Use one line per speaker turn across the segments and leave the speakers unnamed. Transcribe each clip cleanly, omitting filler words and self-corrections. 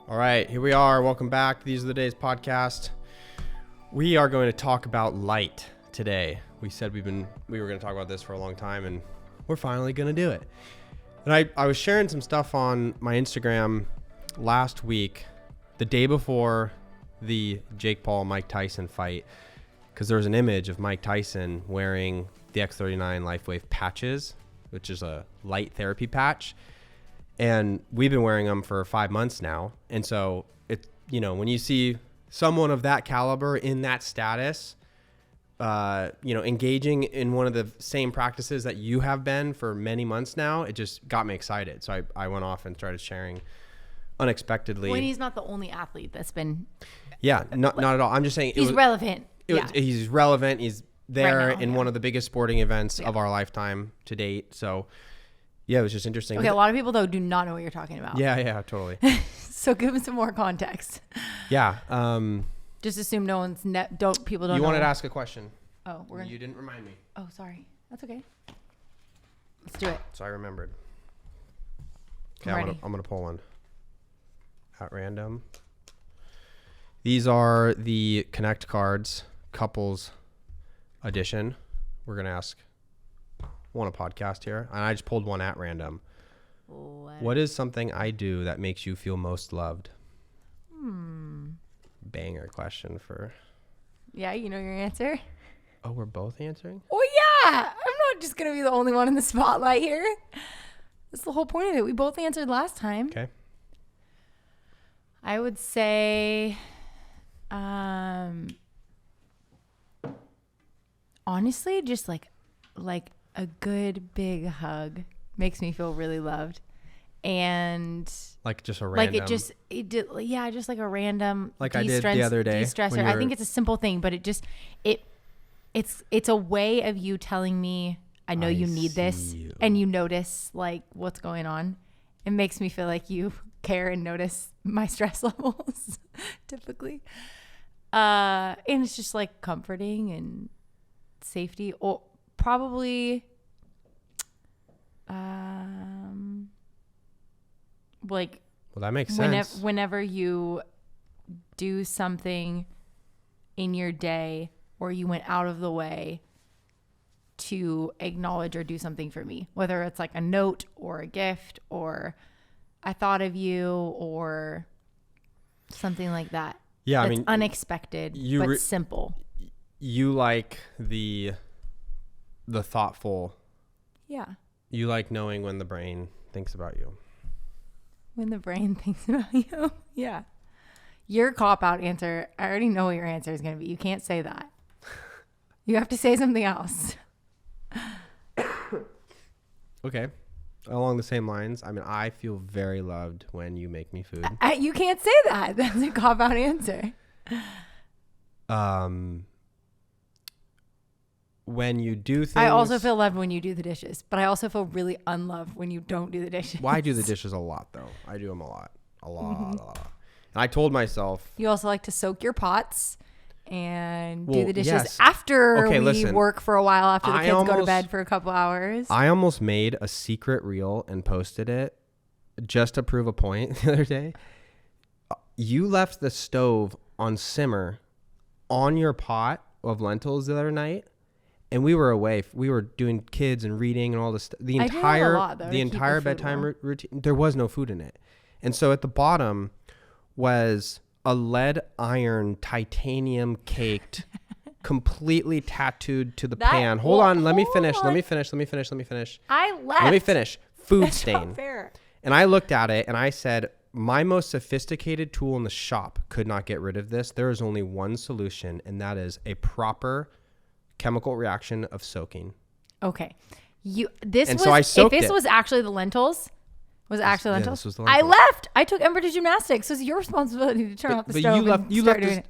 All right, here we are. Welcome back. These are the Days podcast. We are going to talk about light today. We said we were going to talk about this for a long time, and we're finally going to do it. And I was sharing some stuff on my Instagram last week, the day before the Jake Paul Mike Tyson fight, because there was an image of Mike Tyson wearing the X39 Lifewave patches, which is a light therapy patch. And we've been wearing them for 5 months now. And so when you see someone of that caliber in that status, engaging in one of the same practices that you have been for many months now, it just got me excited. So I went off and started sharing unexpectedly.
When he's not the only athlete that's been.
Yeah, not at all. I'm just saying
he's relevant.
He's relevant. He's there
right now,
in one of the biggest sporting events of our lifetime to date. So yeah, it was just interesting.
Okay, a lot of people though do not know what you're talking about.
Yeah, totally.
So give them some more context.
Yeah.
Just assume no one's people don't know.
You wanted to ask a question.
Oh,
you didn't remind me.
Oh, sorry. That's okay. Let's do it.
So I remembered. Okay, I'm gonna pull one at random. These are the Connect cards, couples edition. We're gonna ask one a podcast here, and I just pulled one at random. What is something I do that makes you feel most loved? Banger question for.
Yeah, you know your answer.
Oh, we're both answering?
Oh yeah, I'm not just gonna be the only one in the spotlight here. That's the whole point of it. We both answered last time.
Okay.
I would say, honestly, just like a good big hug makes me feel really loved. And
like just a random,
just like a random,
like I did the other day,
de-stressor. I think it's a simple thing, but it's a way of you telling me, I know you need this, and you notice like what's going on. It makes me feel like you care and notice my stress levels typically. And it's just like comforting and safety, or probably
well, that makes sense.
Whenever you do something in your day or you went out of the way to acknowledge or do something for me, whether it's like a note or a gift or I thought of you or something like that.
Yeah,
that's unexpected but simple.
You like the thoughtful.
Yeah.
You like knowing when the brain thinks about you.
When the brain thinks about you. Yeah. Your cop-out answer, I already know what your answer is going to be. You can't say that. You have to say something else.
Okay. Along the same lines, I feel very loved when you make me food.
You can't say that. That's a cop-out answer.
When you do things...
I also feel loved when you do the dishes, but I also feel really unloved when you don't do the dishes.
Well, I do the dishes a lot, though. I do them a lot. A lot. And I told myself...
You also like to soak your pots and do the dishes after we work for a while, after the kids go to bed for a couple hours.
I almost made a secret reel and posted it just to prove a point the other day. You left the stove on simmer on your pot of lentils the other night. And we were away. We were doing kids and reading and all this. The entire bedtime routine. There was no food in it, and so at the bottom was a lead iron titanium caked, completely tattooed to the pan. Hold on, let me finish.
I left.
Let me finish. Food
That's
stain.
Not fair.
And I looked at it and I said, my most sophisticated tool in the shop could not get rid of this. There is only one solution, and that is a proper chemical reaction of soaking.
Okay.
So I soaked
if this
it.
was actually the lentils, lentils?
This was the lentils.
I left. I took Ember to gymnastics. So it's your responsibility to turn off the stove. You left doing it.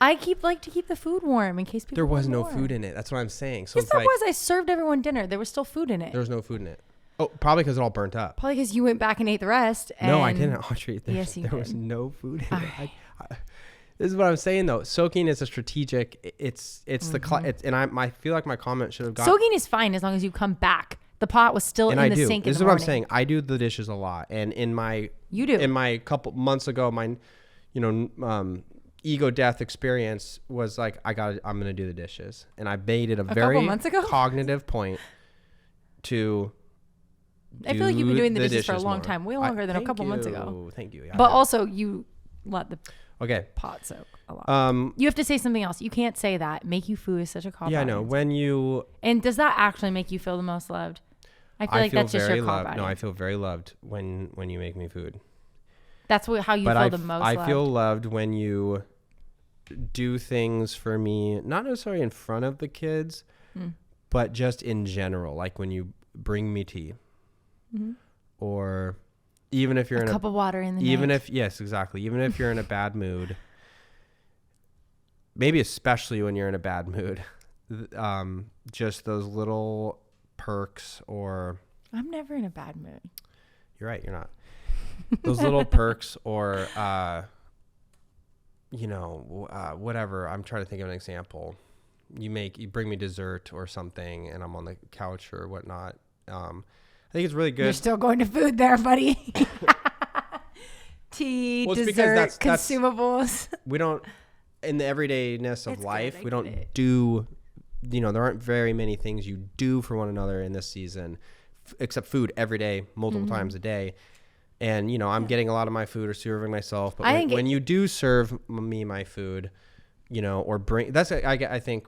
I like to keep the food warm in case people.
There was no food in it. That's what I'm saying. So
yes, there was. I served everyone dinner. There was still food in it.
There was no food in it. Oh, probably because it all burnt up.
Probably because you went back and ate the rest.
No, I didn't, Audrey.
Yes, you did.
There was no food in it. This is what I'm saying though. Soaking is a strategic. It's the and I feel like my comment should have got.
Soaking is fine as long as you come back The pot was still in the sink.
This is what I'm saying. I do the dishes a lot, and in my couple months ago, my ego death experience was like I'm gonna do the dishes, and I made it a very cognitive point to. I
feel like you've been doing the dishes for a long time, way longer than a couple months ago.
Thank you.
Yeah, but also you let the pot soak a lot. You have to say something else. You can't say that. Make you food is such a cop-out.
Yeah, I know.
And does that actually make you feel the most loved? I feel like that's just your cop-out.
No, I feel very loved when you make me food.
That's how you feel the most loved.
I feel loved when you do things for me, not necessarily in front of the kids, but just in general. Like when you bring me tea. Mm-hmm. Or even if you're in a cup
of water in the
night. Yes, exactly. Even if you're in a bad mood, maybe especially when you're in a bad mood, just those little perks or.
I'm never in a bad mood.
You're right. You're not. Those little perks or, whatever. I'm trying to think of an example. You bring me dessert or something, and I'm on the couch or whatnot. I think it's really good.
You're still going to food there, buddy. Tea, dessert, consumables.
We don't, in the everydayness of life, we don't do, there aren't very many things you do for one another in this season, except food every day, multiple times a day. And, I'm getting a lot of my food or serving myself. But when you do serve me my food, or bring, that's, I think,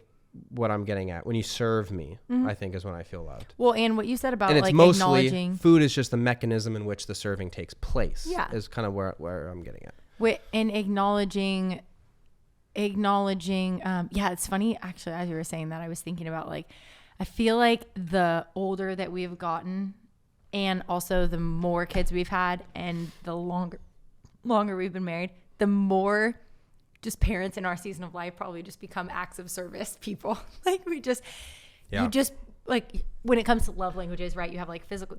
what I'm getting at. When you serve me, I think is when I feel loved.
Well, and what you said about
and it's mostly acknowledging food is just the mechanism in which the serving takes place.
Yeah,
is kind of where I'm getting at.
And acknowledging. Yeah, it's funny actually. As you were saying that, I was thinking about I feel like the older that we've gotten, and also the more kids we've had, and the longer we've been married, the more. Just parents in our season of life probably just become acts of service people. You just when it comes to love languages, right? You have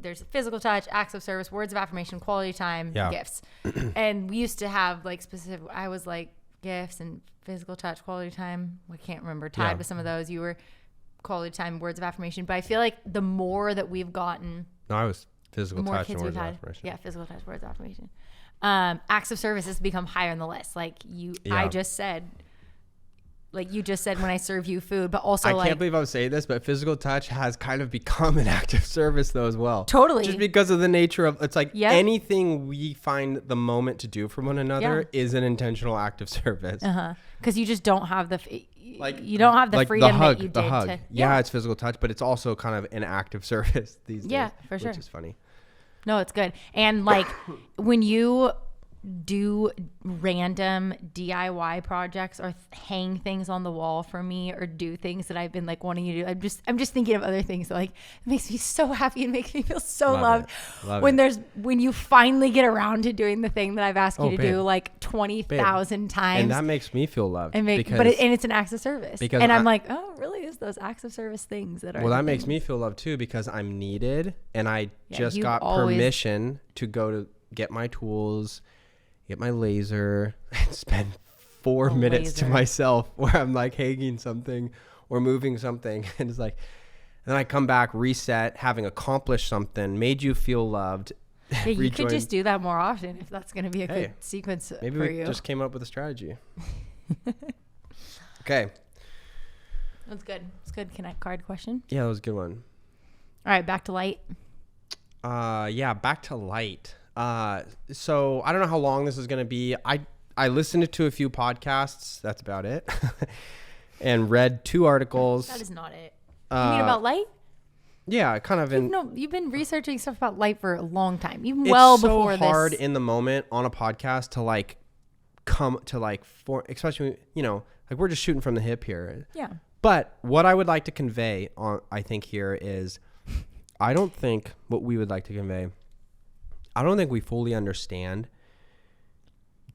there's physical touch, acts of service, words of affirmation, quality time, gifts. And we used to have specific, I was gifts and physical touch, quality time. I can't remember, tied with some of those. You were quality time, words of affirmation. But I feel like the more that we've gotten.
No, I was physical touch and words of affirmation.
Yeah, physical touch, words of affirmation. Acts of service has become higher on the list. I just said, you just said when I serve you food, but also
I can't believe I'm saying this, but physical touch has kind of become an act of service though as well.
Totally.
Just because of the nature of, it's anything we find the moment to do for one another is an intentional act of service.
Because you just don't have the, you don't have the freedom that you did.
The hug. It's physical touch, but it's also kind of an act of service these days.
Yeah, for sure.
Which is funny.
No, it's good. And when you do random DIY projects or hang things on the wall for me or do things that I've been wanting you to do, I'm just thinking of other things that it makes me so happy and makes me feel so loved. When you finally get around to doing the thing that I've asked you to do 20,000 times.
And that makes me feel loved.
And it's an act of service. And I'm oh, really is those acts of service things that are.
Well, that makes me feel loved too, because I'm needed and I just got permission to go to get my tools, get my laser, and spend 4 minutes to myself where I'm hanging something or moving something. And it's then I come back, reset, having accomplished something, made you feel loved.
Yeah, you could just do that more often if that's going to be a good sequence
maybe
for
we
you.
Just came up with a strategy. Okay.
That's good. It's a good connect card question.
Yeah, that was a good one.
All right, back to light.
Back to light. So I don't know how long this is going to be. I listened to a few podcasts. That's about it. And read 2 articles.
That is not it. You mean about light?
Yeah, kind of.
You've been researching stuff about light for a long time. Even well before this.
It's so hard in the moment on a podcast to come to especially, we're just shooting from the hip here.
Yeah.
But what I would like to convey I think here is, I don't think what we would like to convey, I don't think we fully understand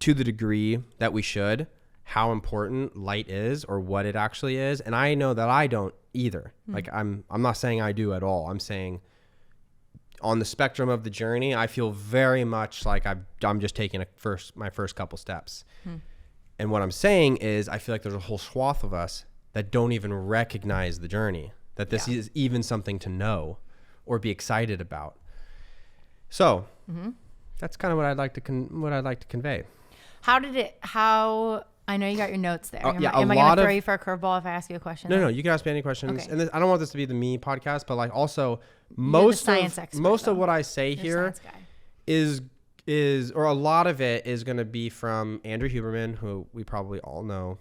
to the degree that we should how important light is or what it actually is. And I know that I don't either. I'm not saying I do at all. I'm saying on the spectrum of the journey, I feel very much like I'm just taking my first couple steps. And what I'm saying is I feel like there's a whole swath of us that don't even recognize the journey, that this is even something to know or be excited about. So that's kind of what I'd like to convey.
I know you got your notes there.
Yeah,
am I going to throw you for a curveball if I ask you a question?
No, you can ask me any questions.
Okay.
And I don't want this to be the me podcast, but like also
Most
of what I say here is or a lot of it is going to be from Andrew Huberman, who we probably all know,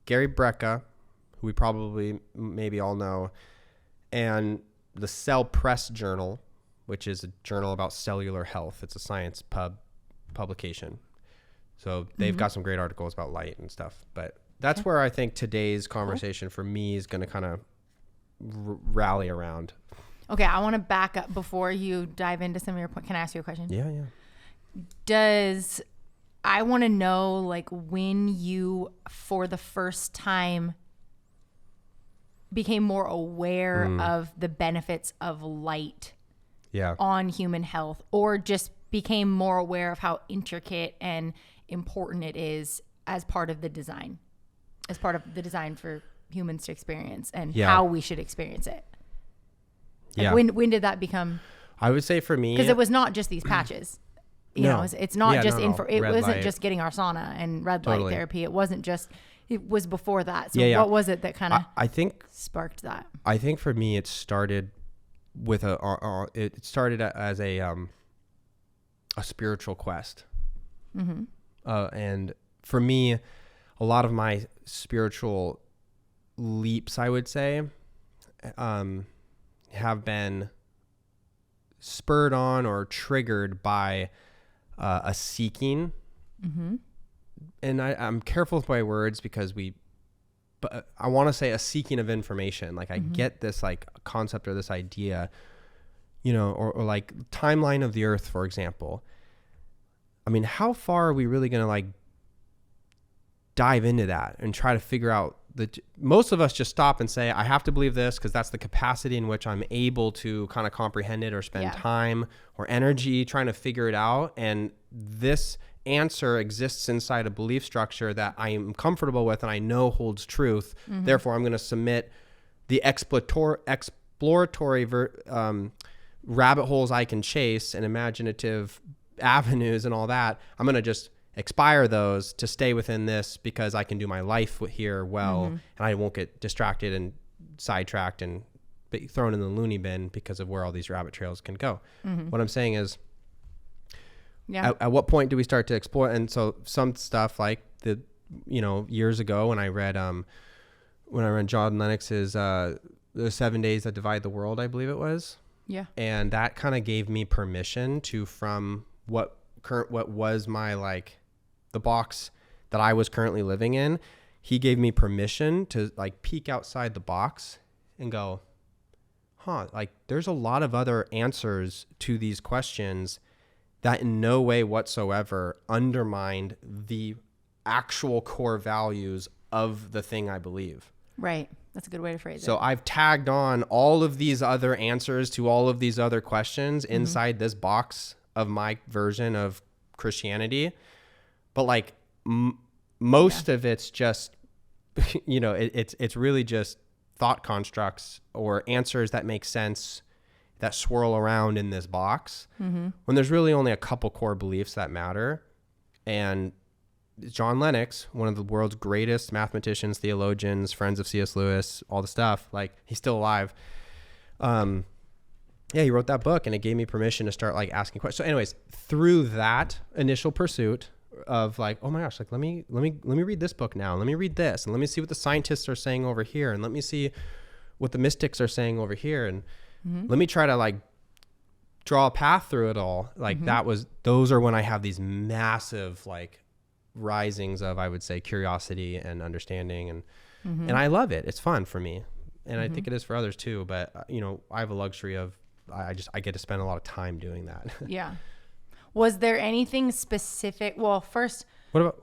Gary Brecka, who we probably maybe all know, and the Cell Press Journal, which is a journal about cellular health. It's a science publication. So they've got some great articles about light and stuff. But that's where I think today's conversation for me is going to kind of rally around.
Okay, I want to back up before you dive into some of your points. Can I ask you a question?
Yeah.
I want to know, like, when you, for the first time, became more aware of the benefits of light on human health, or just became more aware of how intricate and important it is as part of the design for humans to experience and how we should experience it. Like when did that become?
I would say for me,
because it was not just these patches. You know, it's not just it wasn't just getting our sauna and red light therapy. It wasn't just. It was before that. So what was it that kind of
I think
sparked that?
I think for me it started with it started as a spiritual quest. And for me, a lot of my spiritual leaps, I would say, have been spurred on or triggered by a seeking. And I'm careful with my words because but I want to say a seeking of information. Like I get this like concept or this idea, you know, or like timeline of the earth, for example. I mean, how far are we really going to like dive into that and try to figure out most of us just stop and say, I have to believe this because that's the capacity in which I'm able to kind of comprehend it or spend time or energy trying to figure it out. And this answer exists inside a belief structure that I am comfortable with and I know holds truth. Therefore, I'm going to submit the exploratory rabbit holes I can chase and imaginative avenues and all that. I'm going to just expire those to stay within this because I can do my life here well, and I won't get distracted and sidetracked and thrown in the loony bin because of where all these rabbit trails can go. What I'm saying is, at what point do we start to explore? And so some stuff like years ago when I read John Lennox's The 7 Days That Divide the World, I believe it was. Yeah. And that kind of gave me permission to, from what was my like the box that I was currently living in, he gave me permission to like peek outside the box and go, like there's a lot of other answers to these questions that in no way whatsoever undermined the actual core values of the thing I believe.
Right. That's a good way to phrase it.
So I've tagged on all of these other answers to all of these other questions inside this box of my version of Christianity. But like most of it's just, it's really just thought constructs or answers that make sense that swirl around in this box when there's really only a couple core beliefs that matter. And John Lennox, one of the world's greatest mathematicians, theologians, friends of C.S. Lewis, all the stuff, like he's still alive. He wrote that book and it gave me permission to start like asking questions. So anyways, through that initial pursuit of like, oh my gosh, like let me read this book now. Let me read this and let me see what the scientists are saying over here. And let me see what the mystics are saying over here. And let me try to like draw a path through it all. Like those are when I have these massive like risings of, I would say, curiosity and understanding. And I love it. It's fun for me. And I think it is for others too. But I have a luxury of, I get to spend a lot of time doing that.
Yeah. Was there anything specific? Well, first,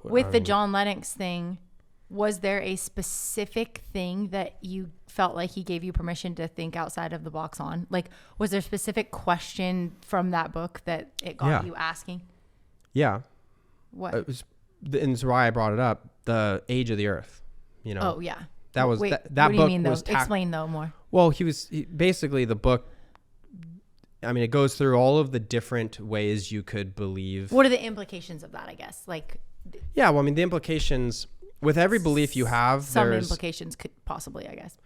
with the John Lennox thing, was there a specific thing that you felt like he gave you permission to think outside of the box on? Like, was there a specific question from that book that it got you asking? Yeah. What? It was,
and it's why I brought it up, the age of the earth.
Oh, yeah.
That was,
Wait,
that
what
book
do you mean, though?
was...
Explain, though, more.
Well, basically, the book I mean, it goes through all of the different ways you could believe.
What are the implications of that, I guess? Like,
yeah, well, I mean, the implications with every belief you have,
some implications could possibly, I guess.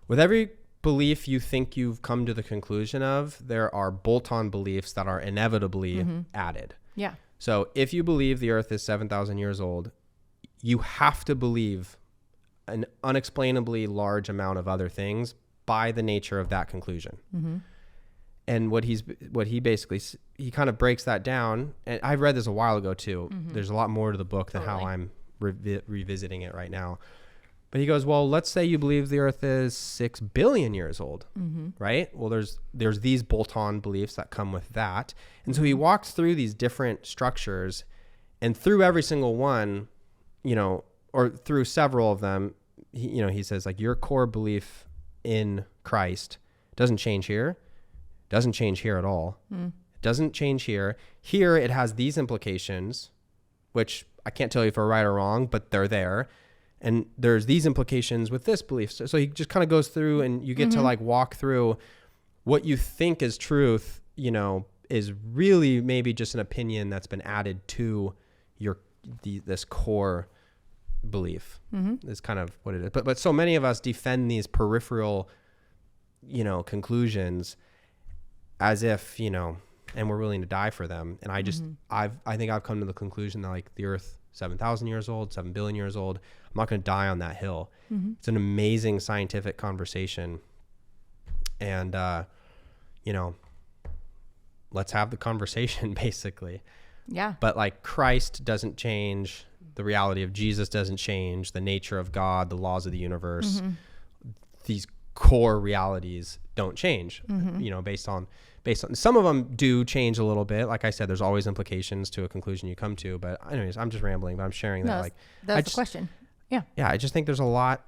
With every belief you think you've come to the conclusion of, there are bolt-on beliefs that are inevitably added.
Yeah.
So if you believe the earth is 7,000 years old, you have to believe an unexplainably large amount of other things by the nature of that conclusion. And what he basically, he kind of breaks that down. And I read this a while ago too. There's a lot more to the book than how I'm revisiting it right now. But he goes, well, let's say you believe the earth is 6 billion years old, right? Well, there's these bolt-on beliefs that come with that. And so he walks through these different structures, and through every single one, you know, or through several of them, he says, like, your core belief in Christ doesn't change here, doesn't change here at all. It doesn't change here. Here it has these implications, which I can't tell you if are right or wrong, but they're there. And there's these implications with this belief. So he just kind of goes through, and you get to like walk through what you think is truth, you know, is really maybe just an opinion that's been added to this core belief. Is kind of what it is. But so many of us defend these peripheral, you know, conclusions as if, you know, and we're willing to die for them. And I just, I think I've come to the conclusion that, like, the earth 7,000 years old, 7 billion years old, I'm not going to die on that hill. It's an amazing scientific conversation. And, you know, let's have the conversation basically.
Yeah.
But like, Christ doesn't change. The reality of Jesus doesn't change. The nature of God, the laws of the universe, these core realities don't change, you know, based on some of them do change a little bit. Like I said, there's always implications to a conclusion you come to, but anyways, I'm just rambling, but I'm sharing that. Like,
that's the question. Yeah.
I just think there's a lot,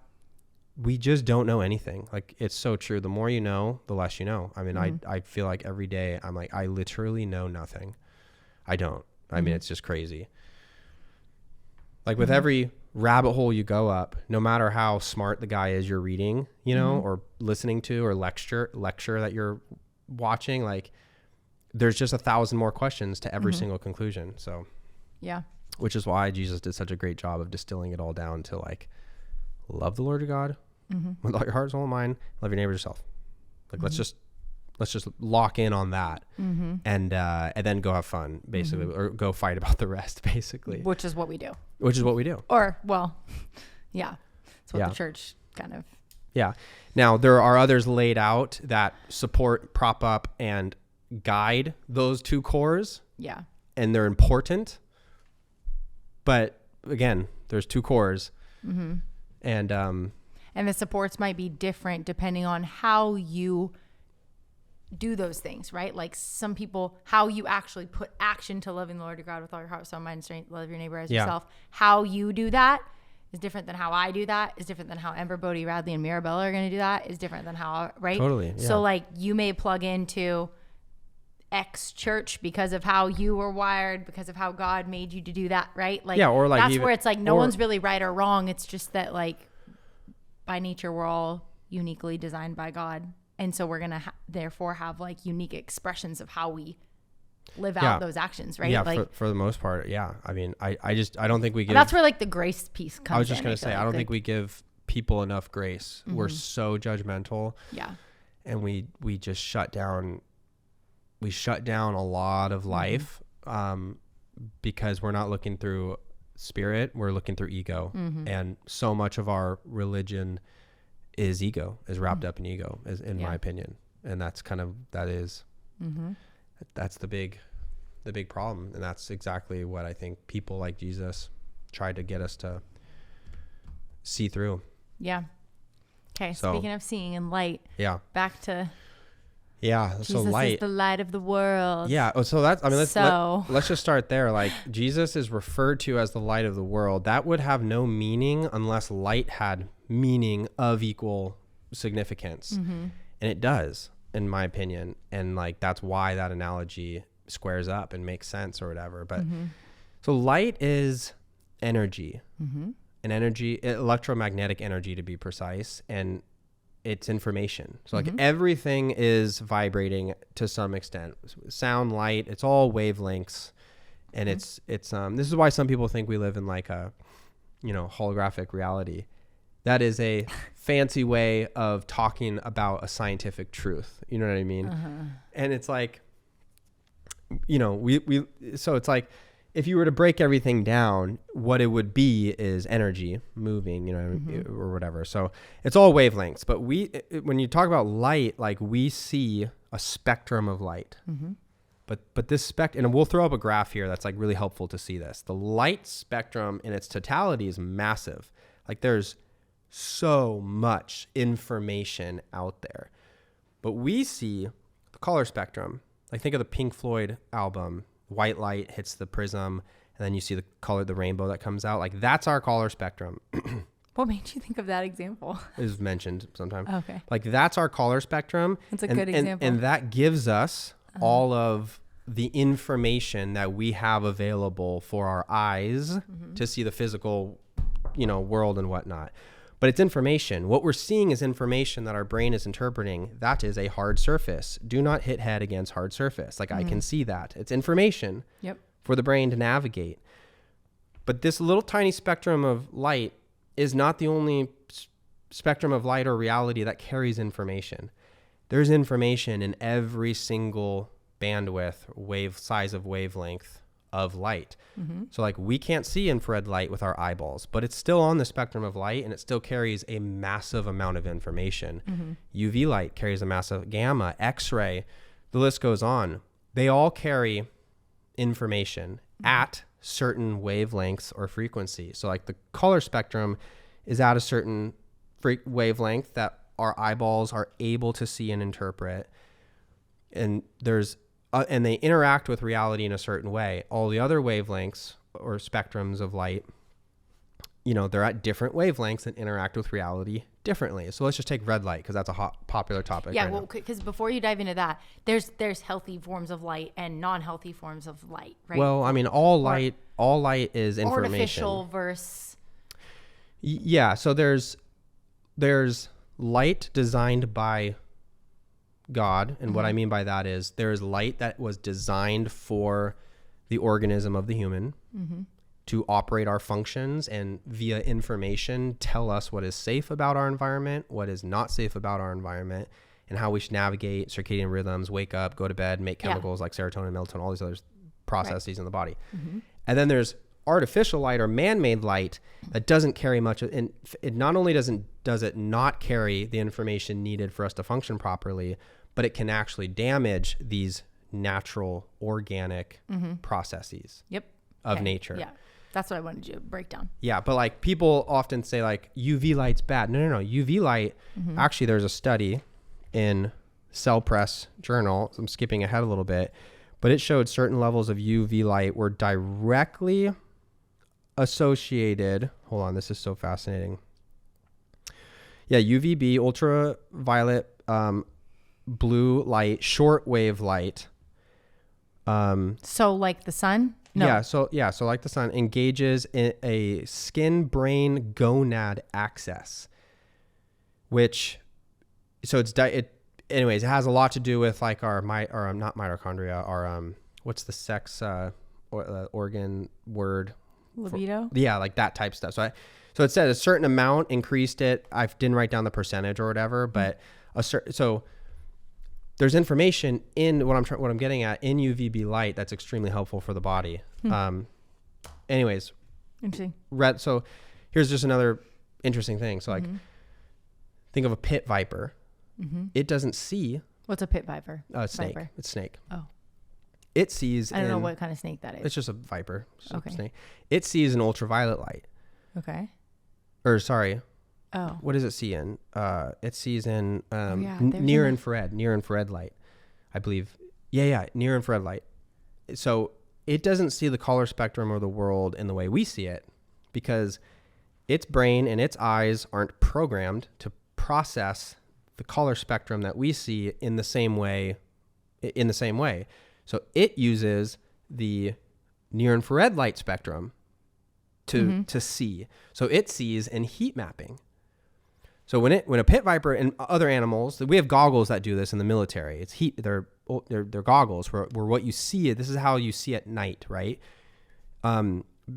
we just don't know anything. Like, it's so true. The more you know, the less you know. I mean, I feel like every day I'm like, I literally know nothing. I don't. I mean, it's just crazy. Like, with every rabbit hole you go up, no matter how smart the guy is you're reading, you know, or listening to, or lecture that you're watching, like, there's just 1,000 more questions to every single conclusion. So
yeah,
which is why Jesus did such a great job of distilling it all down to, like, love the Lord your God with all your heart, soul, and mind. Love your neighbor yourself. Like, let's just lock in on that, and then go have fun, basically, or go fight about the rest, basically.
Which is what we do. Or, well, yeah, it's what the church kind of.
Yeah. Now, there are others laid out that support, prop up, and guide those two cores.
Yeah.
And they're important. But again, there's two cores. And
the supports might be different depending on how you do those things, right? Like, some people, how you actually put action to loving the Lord your God with all your heart, soul, mind, and strength, love your neighbor as yourself. How you do that is different than how I do that, is different than how Ember, Bodie, Radley, and Mirabella are going to do that, is different than how, right?
Totally. Yeah.
So, like, you may plug into X church because of how you were wired, because of how God made you to do that, right? Like,
or like,
that's where it's like, no one's really right or wrong. It's just that, like, by nature, we're all uniquely designed by God. And so we're going to therefore have, like, unique expressions of how we live out those actions, right?
Yeah,
like,
for the most part, yeah. I mean, I don't think we give...
That's where, like, the grace piece comes in.
I was just going to say, I don't think we give people enough grace. We're so judgmental.
Yeah.
And we just shut down a lot of life because we're not looking through spirit, we're looking through ego. And so much of our religion is wrapped up in ego, in my opinion. And that's kind of, that's the big problem. And that's exactly what I think people like Jesus tried to get us to see through.
Yeah. Okay. So, speaking of seeing and light, back to,
Jesus
so light is the light of the world.
Yeah. So that's, I mean, let's just start there. Like, Jesus is referred to as the light of the world. That would have no meaning unless light had meaning of equal significance. And it does, in my opinion. And, like, that's why that analogy squares up and makes sense or whatever. But so light is energy, an energy, electromagnetic energy to be precise. And it's information. So like everything is vibrating to some extent. Sound, light, it's all wavelengths. And it's this is why some people think we live in like a, holographic reality. That is a fancy way of talking about a scientific truth. You know what I mean? And it's like, so it's like, if you were to break everything down, what it would be is energy moving, or whatever. So it's all wavelengths. But when you talk about light, like we see a spectrum of light. But this and we'll throw up a graph here that's like really helpful to see this. The light spectrum in its totality is massive. Like there's so much information out there. But we see the color spectrum. Like think of the Pink Floyd album. White light hits the prism, and then you see the color, the rainbow that comes out. Like that's our color spectrum.
What made you think of that example?
It was mentioned sometime.
Okay.
Like that's our color spectrum.
It's a good example.
And that gives us all of the information that we have available for our eyes to see the physical, world and whatnot. But it's information. What we're seeing is information that our brain is interpreting. That is a hard surface. Do not hit head against hard surface. Like I can see that. It's information for the brain to navigate. But this little tiny spectrum of light is not the only spectrum of light or reality that carries information. There's information in every single bandwidth, size of wavelength of light. So like we can't see infrared light with our eyeballs, but it's still on the spectrum of light and it still carries a massive amount of information. UV light carries a massive, gamma, X-ray, the list goes on. They all carry information at certain wavelengths or frequency. So like the color spectrum is at a certain wavelength that our eyeballs are able to see and interpret. And and they interact with reality in a certain way. All the other wavelengths or spectrums of light, they're at different wavelengths and interact with reality differently. So let's just take red light because that's a popular topic.
Yeah, well, because before you dive into that, there's healthy forms of light and non-healthy forms of light, right?
Well, I mean, all light is information.
Artificial versus.
Yeah, so there's light designed by God, and what I mean by that is there's light that was designed for the organism of the human to operate our functions and via information tell us what is safe about our environment, what is not safe about our environment, and how we should navigate circadian rhythms, wake up, go to bed, make chemicals like serotonin, melatonin, all these other processes in the body. And then there's artificial light or man-made light that doesn't carry much, and it not only does it not carry the information needed for us to function properly, but it can actually damage these natural organic processes of nature.
Yeah, that's what I wanted you to break down.
Yeah, but like people often say like UV light's bad. No. UV light, actually there's a study in Cell Press Journal. I'm skipping ahead a little bit, but it showed certain levels of UV light were directly associated. Hold on, this is so fascinating. Yeah, UVB, ultraviolet, blue light, shortwave light.
So like the sun? No.
Yeah, so like the sun engages in a skin-brain gonad axis, which, so it has a lot to do with like our not mitochondria, our what's the sex organ word?
Libido?
Yeah, like that type stuff. So it said a certain amount increased it. I didn't write down the percentage or whatever, but so there's information in what I'm getting at in UVB light that's extremely helpful for the body. Anyways,
interesting.
So here's just another interesting thing. So like, think of a pit viper. It doesn't see.
What's a pit viper?
Snake.
Viper.
It's snake.
Oh.
It sees.
I don't know what kind of snake that is.
It's just a viper.
Okay.
Snake. It sees an ultraviolet light.
Okay.
Or sorry.
Oh.
What does it see in? It sees in
near
infrared light, I believe. Yeah, near infrared light. So it doesn't see the color spectrum or the world in the way we see it because its brain and its eyes aren't programmed to process the color spectrum that we see in the same way. So it uses the near infrared light spectrum to see. So it sees in heat mapping. So when a pit viper and other animals, we have goggles that do this in the military. It's heat. They're goggles where what you see, this is how you see at night, right?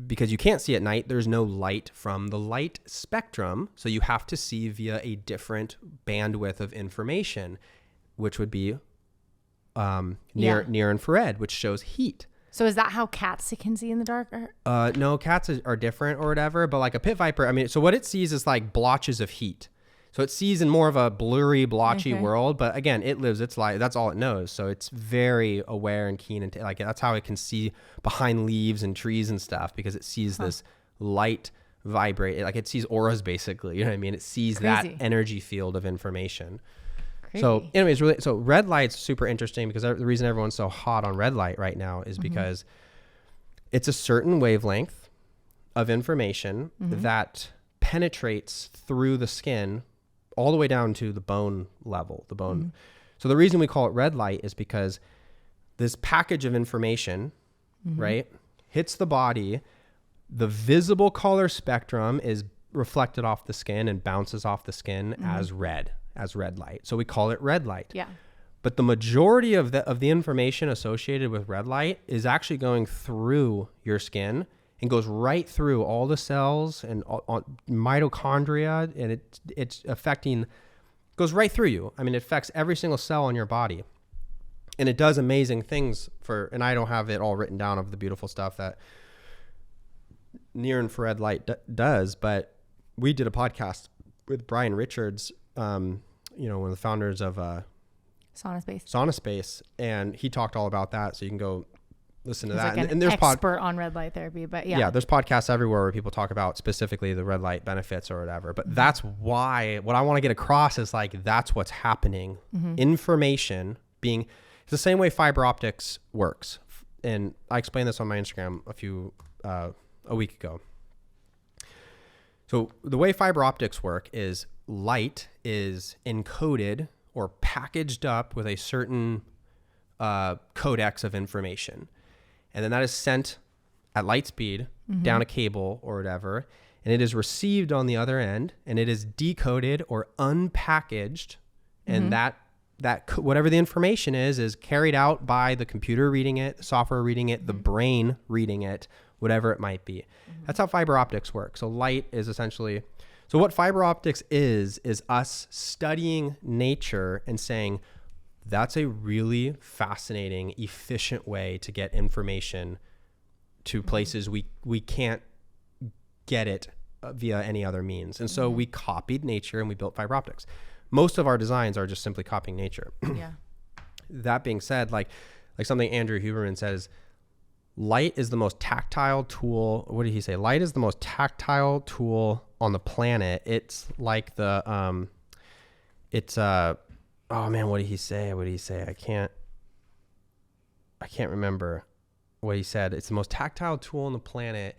Because you can't see at night, there's no light from the light spectrum. So you have to see via a different bandwidth of information, which would be near infrared, which shows heat.
So is that how cats can see in the dark?
No, cats are different or whatever. But like a pit viper, I mean, so what it sees is like blotches of heat. So it sees in more of a blurry, blotchy world. But again, it lives its life. That's all it knows. So it's very aware and keen. And like that's how it can see behind leaves and trees and stuff, because it sees this light vibrate. Like it sees auras, basically. You know what I mean? It sees that energy field of information. Crazy. So anyways, so red light's super interesting, because the reason everyone's so hot on red light right now is because it's a certain wavelength of information that penetrates through the skin all the way down to the bone level, the bone. So the reason we call it red light is because this package of information, right, hits the body. The visible color spectrum is reflected off the skin and bounces off the skin as red light. So we call it red light. Yeah. But the majority of the information associated with red light is actually going through your skin and goes right through all the cells and mitochondria, and it's affecting, goes right through you. I mean, it affects every single cell in your body, and it does amazing things and I don't have it all written down of the beautiful stuff that near infrared light does, but we did a podcast with Brian Richards, one of the founders of Sauna Space, and he talked all about that. So you can go listen to that.
Like and there's expert on red light therapy, but yeah, there's podcasts everywhere where people talk about specifically the red light benefits or whatever. But that's why what I want to get across is like that's what's happening. Information being it's the same way fiber optics works, and I explained this on my Instagram a week ago. So the way fiber optics work is light is encoded or packaged up with a certain codex of information. And then that is sent at light speed down a cable or whatever. And it is received on the other end, and it is decoded or unpackaged. And that whatever the information is carried out by the computer reading it, the software reading it, the brain reading it, whatever it might be. That's how fiber optics work. So light is essentially, so what fiber optics is us studying nature and saying, that's a really fascinating, efficient way to get information to places we can't get it via any other means. And so we copied nature and we built fiber optics. Most of our designs are just simply copying nature. Yeah. That being said, like something Andrew Huberman says, light is the most tactile tool. What did he say? Light is the most tactile tool on the planet. It's like the, oh man, what did he say? I can't remember what he said. It's the most tactile tool on the planet.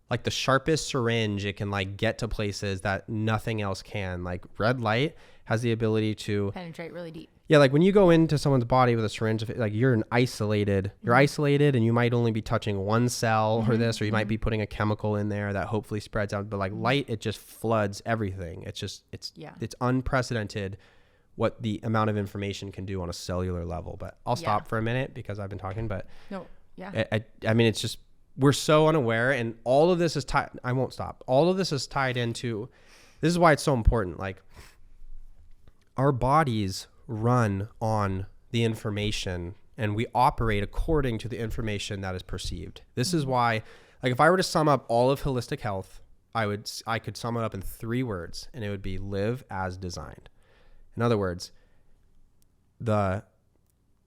Like the sharpest syringe, it can like get to places that nothing else can. Like red light has the ability to penetrate really deep.
Yeah, like when you go into someone's body with a syringe, like you're isolated and you might only be touching one cell or this, or you might be putting a chemical in there that hopefully spreads out. But like light, it just floods everything. It's unprecedented what the amount of information can do on a cellular level. But I'll stop for a minute because I've been talking, but I mean, it's just, we're so unaware, and all of this is tied. I won't stop. All of this is tied into, this is why it's so important. Like our bodies run on the information and we operate according to the information that is perceived. This is why, like if I were to sum up all of holistic health, I could sum it up in 3 words, and it would be live as designed. In other words, the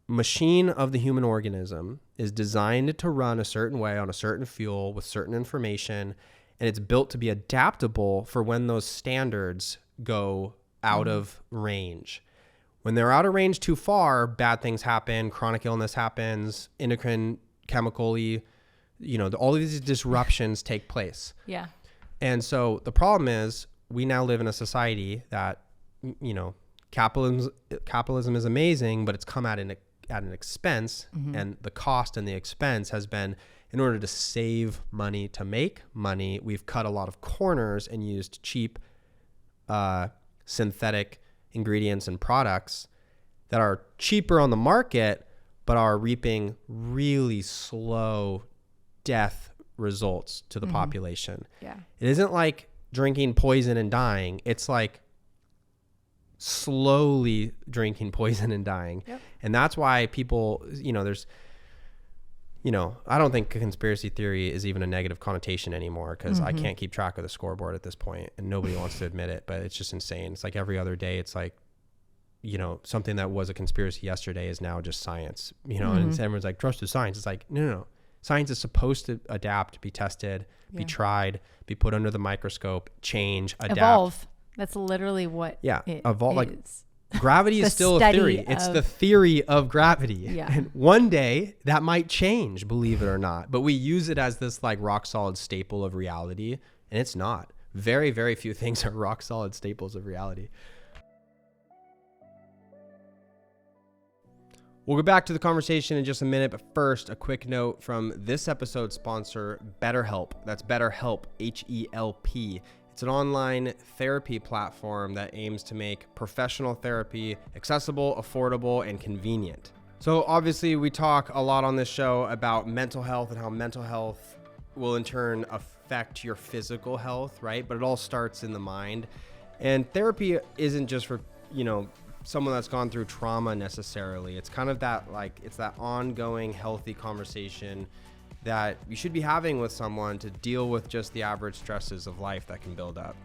machine of the human organism is designed to run a certain way on a certain fuel with certain information, and it's built to be adaptable for when those standards go out of range. When they're out of range too far, bad things happen, chronic illness happens, endocrine, chemically, all of these disruptions take place. Yeah. And so the problem is we now live in a society that, capitalism is amazing, but it's come at an expense, and the cost and the expense has been, in order to save money, to make money, we've cut a lot of corners and used cheap synthetic ingredients and products that are cheaper on the market, but are reaping really slow death results to the population.
Yeah.
It isn't like drinking poison and dying. It's like slowly drinking poison and dying.
Yep.
And that's why people, there's, I don't think conspiracy theory is even a negative connotation anymore, because I can't keep track of the scoreboard at this point, and nobody wants to admit it, but it's just insane. It's like every other day, it's like, something that was a conspiracy yesterday is now just science, and everyone's like, trust the science. It's like, no. Science is supposed to adapt, be tested, be tried, be put under the microscope, change, adapt.
Evolve. That's literally what
evolve. Like
is.
gravity is still a theory. It's the theory of gravity.
Yeah.
And one day that might change, believe it or not. But we use it as this like rock solid staple of reality, and it's not. Very, very few things are rock solid staples of reality. We'll get back to the conversation in just a minute, but first, a quick note from this episode's sponsor, BetterHelp. That's BetterHelp, H-E-L-P. It's an online therapy platform that aims to make professional therapy accessible, affordable, and convenient. So obviously, we talk a lot on this show about mental health and how mental health will in turn affect your physical health, right? But it all starts in the mind. And therapy isn't just for, someone that's gone through trauma necessarily. It's kind of that it's that ongoing healthy conversation that you should be having with someone to deal with just the average stresses of life that can build up.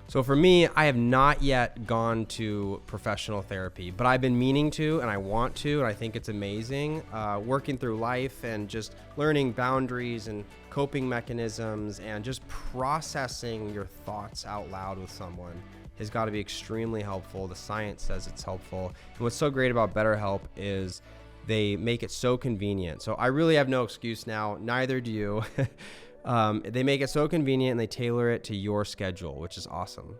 So for me, I have not yet gone to professional therapy, but I've been meaning to, and I want to, and I think it's amazing. Working through life and just learning boundaries and coping mechanisms and just processing your thoughts out loud with someone has got to be extremely helpful. The science says it's helpful. And what's so great about BetterHelp is they make it so convenient. So I really have no excuse now. Neither do you. They make it so convenient and they tailor it to your schedule, which is awesome.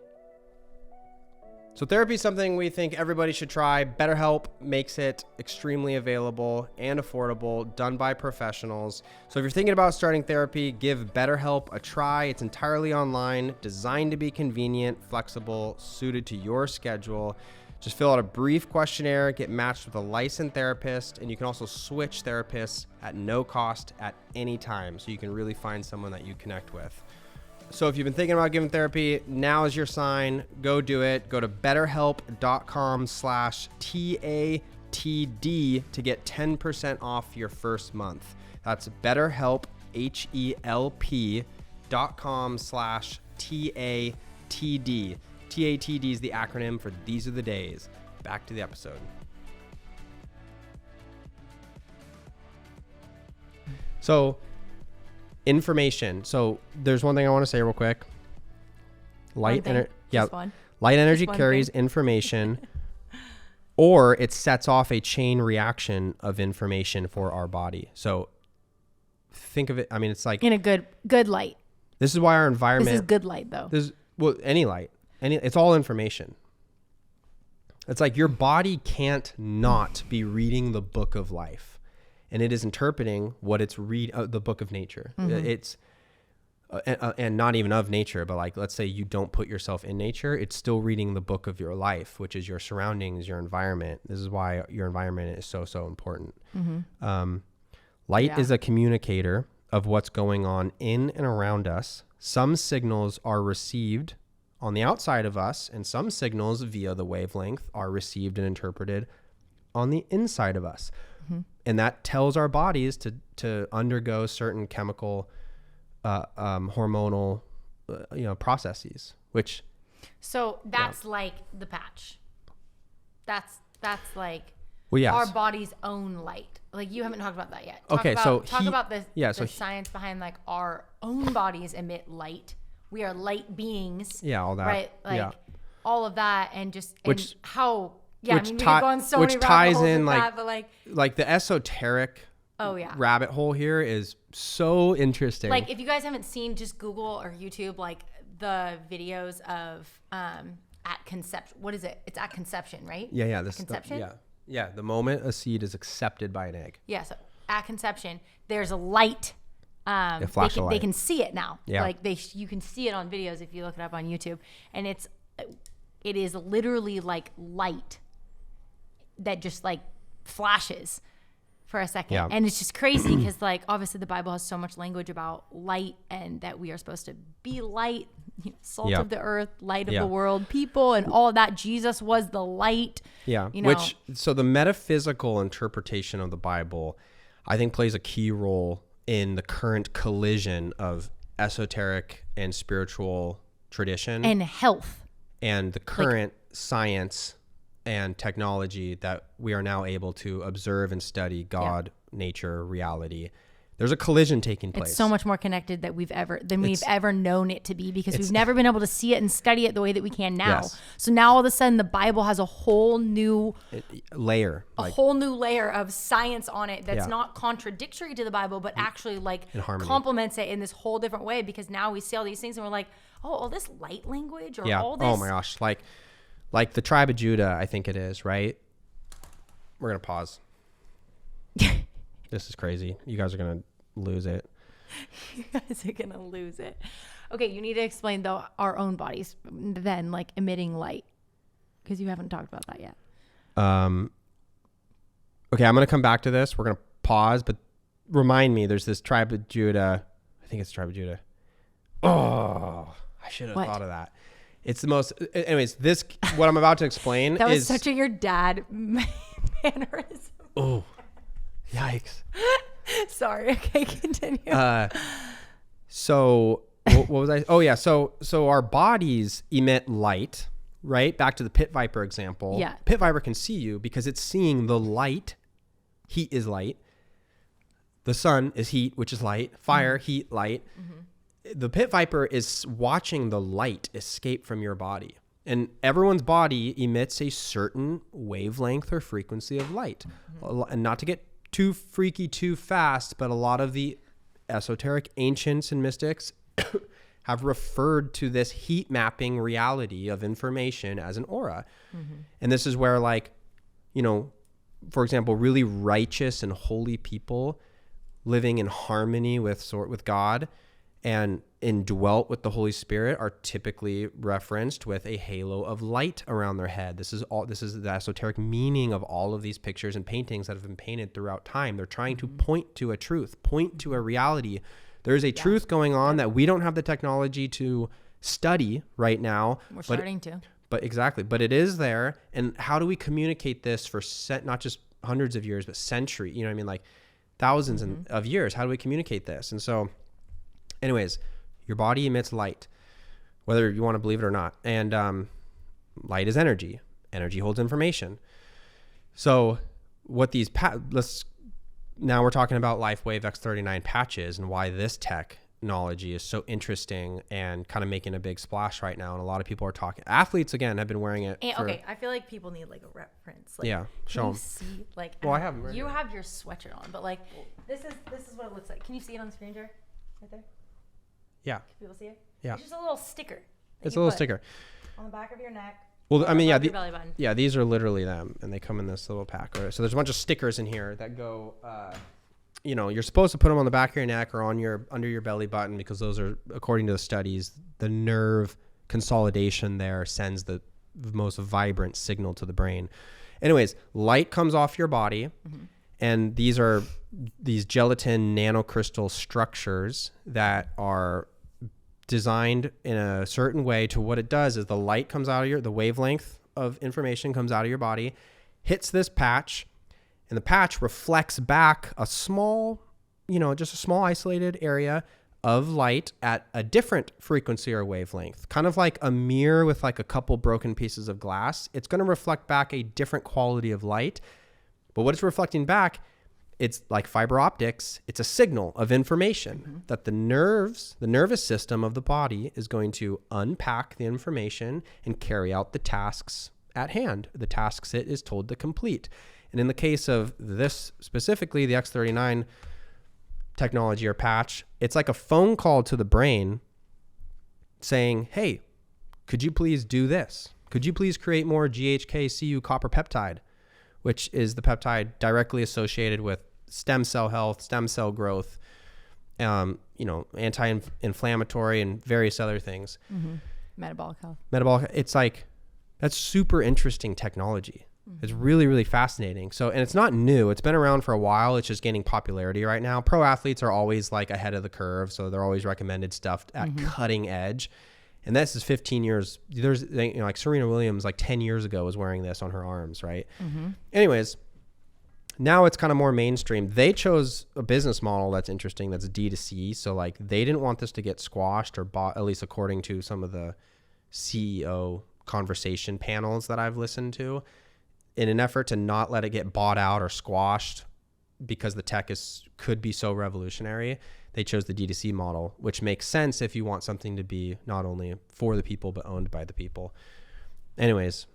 So therapy is something we think everybody should try. BetterHelp makes it extremely available and affordable, done by professionals. So if you're thinking about starting therapy, give BetterHelp a try. It's entirely online, designed to be convenient, flexible, suited to your schedule. Just fill out a brief questionnaire, get matched with a licensed therapist, and you can also switch therapists at no cost at any time. So you can really find someone that you connect with. So if you've been thinking about giving therapy, now is your sign. Go do it. Go to betterhelp.com/TATD to get 10% off your first month. That's BetterHelp, HELP.com/TATD. TATD is the acronym for These Are the Days. Back to the episode. So information. So there's one thing I want to say real quick. Light energy carries information or it sets off a chain reaction of information for our body. So think of it. I mean, it's like
in a good light.
This is why our environment.
This is good light though.
Any light. It's all information. It's like your body can't not be reading the book of life. And it is interpreting what it's the book of nature. It's and not even of nature, but like, let's say you don't put yourself in nature, it's still reading the book of your life, which is your surroundings, your environment. This is why your environment is so, so important. Light is a communicator of what's going on in and around us. Some signals are received on the outside of us, and some signals via the wavelength are received and interpreted on the inside of us. And that tells our bodies to undergo certain chemical, hormonal, processes, which.
So that's like the patch. That's like
well, yes.
our body's own light. Like you haven't talked about that yet. Talk about the science behind like our own bodies emit light. We are light beings.
Yeah, all that.
Right? Like all of that and just
which
how. Yeah,
which
I mean, we could go on so many
ties
rabbit
in
holes
like,
that, but
like the esoteric rabbit hole here is so interesting.
Like if you guys haven't seen, just Google or YouTube like the videos of at conception. What is it? It's at conception, right?
Yeah.
Conception.
Yeah. The moment a seed is accepted by an egg.
Yeah. So at conception, there's a light. They can see it now.
Yeah.
Like you can see it on videos if you look it up on YouTube, and it's it is literally like light that just like flashes for a second.
Yeah.
And it's just crazy because like obviously the Bible has so much language about light and that we are supposed to be light, salt
Yeah.
of the earth, light of
Yeah.
the world, people, and all of that. Jesus was the light.
Yeah.
You know.
So the metaphysical interpretation of the Bible, I think, plays a key role in the current collision of esoteric and spiritual tradition
And health.
and the current science and technology that we are now able to observe and study God, nature, reality. There's a collision taking place.
It's so much more connected that we've ever known it to be, because we've never been able to see it and study it the way that we can now.
Yes.
So now all of a sudden the Bible has a whole new
layer,
of science on it that's
Yeah.
not contradictory to the Bible, but actually like
in harmony.
complements it in this whole different way, because now we see all these things and we're like, oh, all this light language or all this.
Oh my gosh. Like the tribe of Judah, I think it is, right? We're going to pause. This is crazy. You guys are going to lose it.
You guys are gonna lose it. Okay, you need to explain though our own bodies then, like emitting light, because you haven't talked about that yet.
Okay, I'm gonna come back to this. We're gonna pause, but remind me. There's this tribe of Judah. I think it's tribe of Judah. Oh, I should have thought of that. It's the most. Anyways, what I'm about to explain
That was
is
such a your dad mannerism.
Oh, yikes.
Sorry. Okay, continue.
So what was I? Oh yeah. So our bodies emit light, right? Back to the pit viper example.
Yeah.
Pit viper can see you because it's seeing the light. Heat is light. The sun is heat, which is light. Fire, heat, light. Mm-hmm. The pit viper is watching the light escape from your body. And everyone's body emits a certain wavelength or frequency of light. Mm-hmm. And not to get too freaky too fast, but a lot of the esoteric ancients and mystics have referred to this heat mapping reality of information as an aura. Mm-hmm. And this is where, like, for example, really righteous and holy people living in harmony with God and indwelt with the Holy Spirit are typically referenced with a halo of light around their head. This is the esoteric meaning of all of these pictures and paintings that have been painted throughout time. They're trying to point to a truth, point to a reality. There's a truth going on that we don't have the technology to study right now.
We're starting to.
But exactly. But it is there. And how do we communicate this for not just hundreds of years, but centuries? You know what I mean? Like thousands of years. How do we communicate this? And so anyways, your body emits light, whether you want to believe it or not. And light is energy. Energy holds information. So what these now we're talking about Lifewave X39 patches and why this technology is so interesting and kind of making a big splash right now. And a lot of people are talking. Athletes, again, have been wearing it.
Okay, I feel like people need like a reference. Like,
yeah, show them.
See, like,
well, I have them right
you
here.
have your sweatshirt on, but like this is what it looks like. Can you see it on the screen, Jar? Right there.
Yeah.
Can people see it?
Yeah.
It's just a little sticker.
It's a little sticker.
On the back of your neck.
Well, I mean, yeah,
your belly button.
yeah, these are literally them, and they come in this little pack. Right? So there's a bunch of stickers in here that go, you're supposed to put them on the back of your neck or under your belly button, because those are, according to the studies, the nerve consolidation there sends the most vibrant signal to the brain. Anyways, light comes off your body, and these are these gelatin nanocrystal structures that are designed in a certain way to what it does is the light comes out of the wavelength of information comes out of your body, hits this patch, and the patch reflects back a small, just a small isolated area of light at a different frequency or wavelength, kind of like a mirror with like a couple broken pieces of glass. It's going to reflect back a different quality of light, but what it's reflecting back, it's like fiber optics. It's a signal of information that the nervous system of the body is going to unpack the information and carry out the tasks at hand, the tasks it is told to complete. And in the case of this specifically, the X39 technology or patch, it's like a phone call to the brain saying, hey, could you please do this? Could you please create more GHK-Cu copper peptide, which is the peptide directly associated with stem cell health, stem cell growth, anti-inflammatory and various other things.
Metabolic health.
It's like That's super interesting technology. It's really, really fascinating. So, and it's not new. It's been around for a while. It's just gaining popularity right now. Pro athletes are always like ahead of the curve. So they're always recommended stuff at cutting edge. And this is 15 years. There's, you know, like Serena Williams, like 10 years ago was wearing this on her arms, right? Anyways, now it's kind of more mainstream. They chose a business model that's interesting. That's D2C. So like they didn't want this to get squashed or bought, at least according to some of the CEO conversation panels that I've listened to, in an effort to not let it get bought out or squashed because the tech could be so revolutionary. They chose the D2C model, which makes sense if you want something to be not only for the people, but owned by the people. Anyways,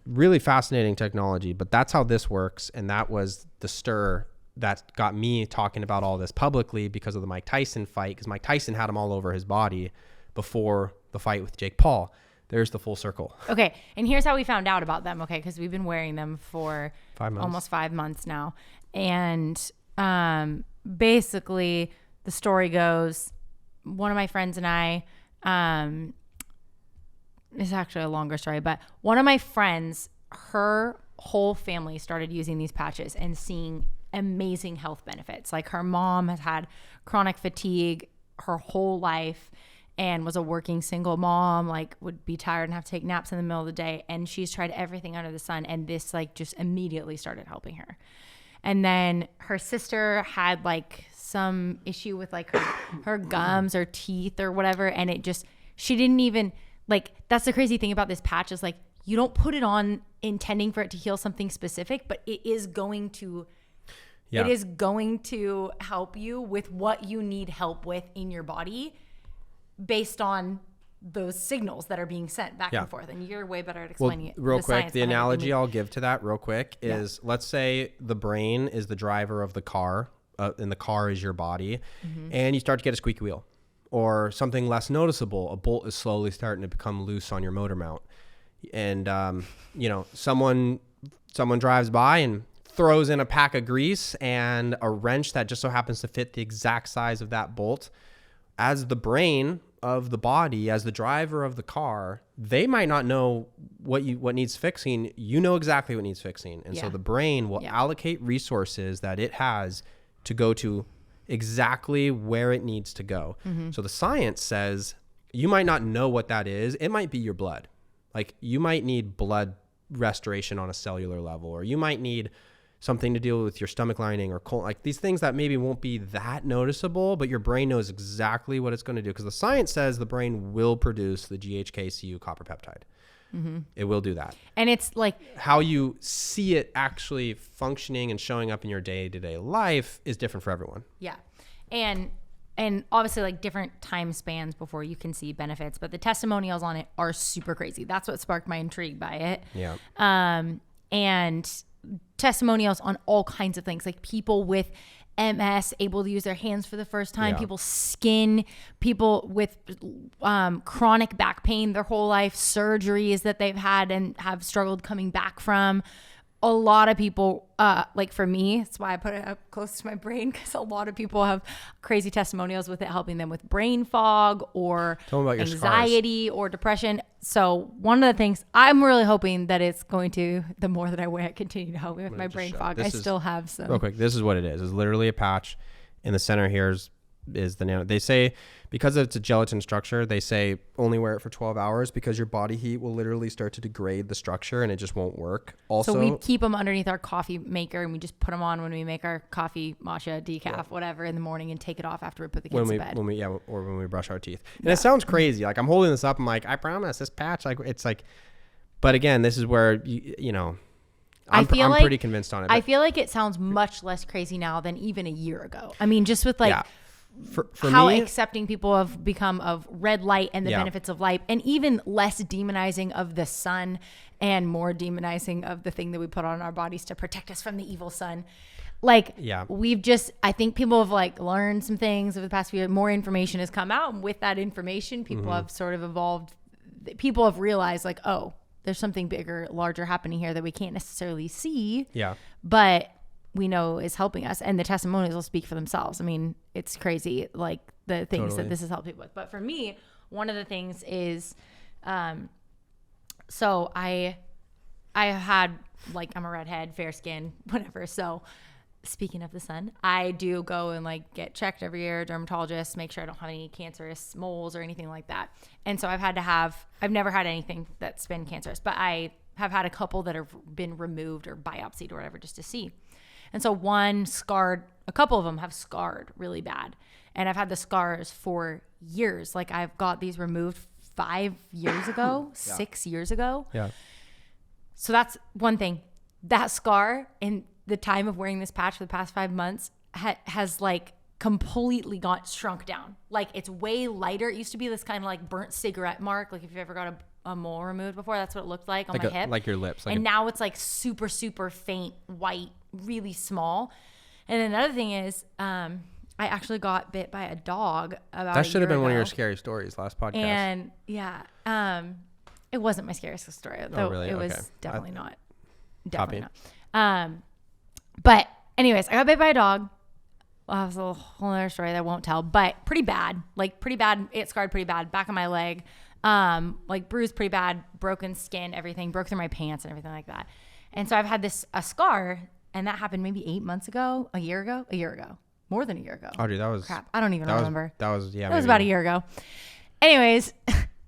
really fascinating technology, but that's how this works. And that was the stir that got me talking about all this publicly because of the Mike Tyson fight, because Mike Tyson had him all over his body before the fight with Jake Paul. There's the full circle.
Okay. And here's how we found out about them. Okay. Because we've been wearing them for almost 5 months now. And basically, the story goes, one of my friends and I, it's actually a longer story, but one of my friends, her whole family started using these patches and seeing amazing health benefits. Like her mom has had chronic fatigue her whole life and was a working single mom, like would be tired and have to take naps in the middle of the day. And she's tried everything under the sun. And this like just immediately started helping her. And then her sister had like some issue with like her gums or teeth or whatever. And it just, she didn't even like, that's the crazy thing about this patch is like, you don't put it on intending for it to heal something specific, but it is going to, it is going to help you with what you need help with in your body based on those signals that are being sent back and forth. And you're way better at explaining it.
Real quick, the analogy I'll give to that real quick is let's say the brain is the driver of the car and the car is your body and you start to get a squeaky wheel or something less noticeable. A bolt is slowly starting to become loose on your motor mount. And, you know, someone drives by and throws in a pack of grease and a wrench that just so happens to fit the exact size of that bolt. As the brain of the body, as the driver of the car, they might not know what needs fixing. You know exactly what needs fixing. And so the brain will allocate resources that it has to go to exactly where it needs to go. So the science says you might not know what that is. It might be your blood. Like you might need blood restoration on a cellular level, or you might need something to deal with your stomach lining or colon, like these things that maybe won't be that noticeable, but your brain knows exactly what it's going to do because the science says the brain will produce the GHK-Cu copper peptide. It will do that. And
it's like
how you see it actually functioning and showing up in your day-to-day life is different for everyone.
Yeah. And obviously like different time spans before you can see benefits, but the testimonials on it are super crazy. That's what sparked my intrigue by it.
Yeah.
And testimonials on all kinds of things, like people with MS able to use their hands for the first time, people's skin, people with chronic back pain their whole life, surgeries that they've had and have struggled coming back from. A lot of people, like for me, that's why I put it up close to my brain, because a lot of people have crazy testimonials with it helping them with brain fog or anxiety or depression. So one of the things I'm really hoping that it's going to, the more that I wear it, continue to help me with my brain fog. I still have some.
Real quick, this is what it is. It's literally a patch. In the center here is the nano. They say because it's a gelatin structure, they say only wear it for 12 hours because your body heat will literally start to degrade the structure and it just won't work. Also,
so we keep them underneath our coffee maker and we just put them on when we make our coffee, matcha, decaf, whatever in the morning and take it off after we put the kids to bed.
Or when we brush our teeth. And it sounds crazy. Like I'm holding this up. I'm like, I promise this patch, like it's like, but again, this is where, you know, I'm pretty convinced on it.
I feel like it sounds much less crazy now than even a year ago. I mean, just with like
for
how
me,
accepting people have become of red light and the benefits of light, and even less demonizing of the sun and more demonizing of the thing that we put on our bodies to protect us from the evil sun. Like we've just, I think people have like learned some things over the past few years. More information has come out, and with that information, people have sort of evolved. People have realized like, oh, there's something bigger, larger happening here that we can't necessarily see.
Yeah.
But we know is helping us, and the testimonials will speak for themselves. I mean, it's crazy, like the things that this has helped people with. But for me, one of the things is So I had, like, I'm a redhead, fair skin, whatever. So speaking of the sun, I do go and like get checked every year, dermatologist, make sure I don't have any cancerous moles or anything like that. And so I've never had anything that's been cancerous, but I have had a couple that have been removed or biopsied or whatever just to see. And so a couple of them have scarred really bad. And I've had the scars for years. Like I've got these removed 5 years ago, 6 years ago.
Yeah.
So that's one thing. That scar in the time of wearing this patch for the past 5 months has like completely shrunk down. Like it's way lighter. It used to be this kind of like burnt cigarette mark. Like if you've ever got a mole removed before, that's what it looked like on my hip.
Like your lips.
And now it's like super, super faint, white, really small. And another thing is, I actually got bit by a dog about
that should have been one of
ago.
your scary stories last podcast.
And yeah, it wasn't my scariest story, though.
Really?
It
Okay.
was definitely not.
Copy.
Definitely not. But anyways, I got bit by a dog. Well, that was a whole other story that I won't tell, but pretty bad. Like pretty bad. It scarred pretty bad. Back of my leg, like bruised pretty bad, broken skin, everything, broke through my pants and everything like that. And so I've had a scar, and that happened maybe 8 months ago, a year ago, more than a year ago.
Oh, dude, that was
crap. I don't even remember.
That was
It was about a year ago. Anyways,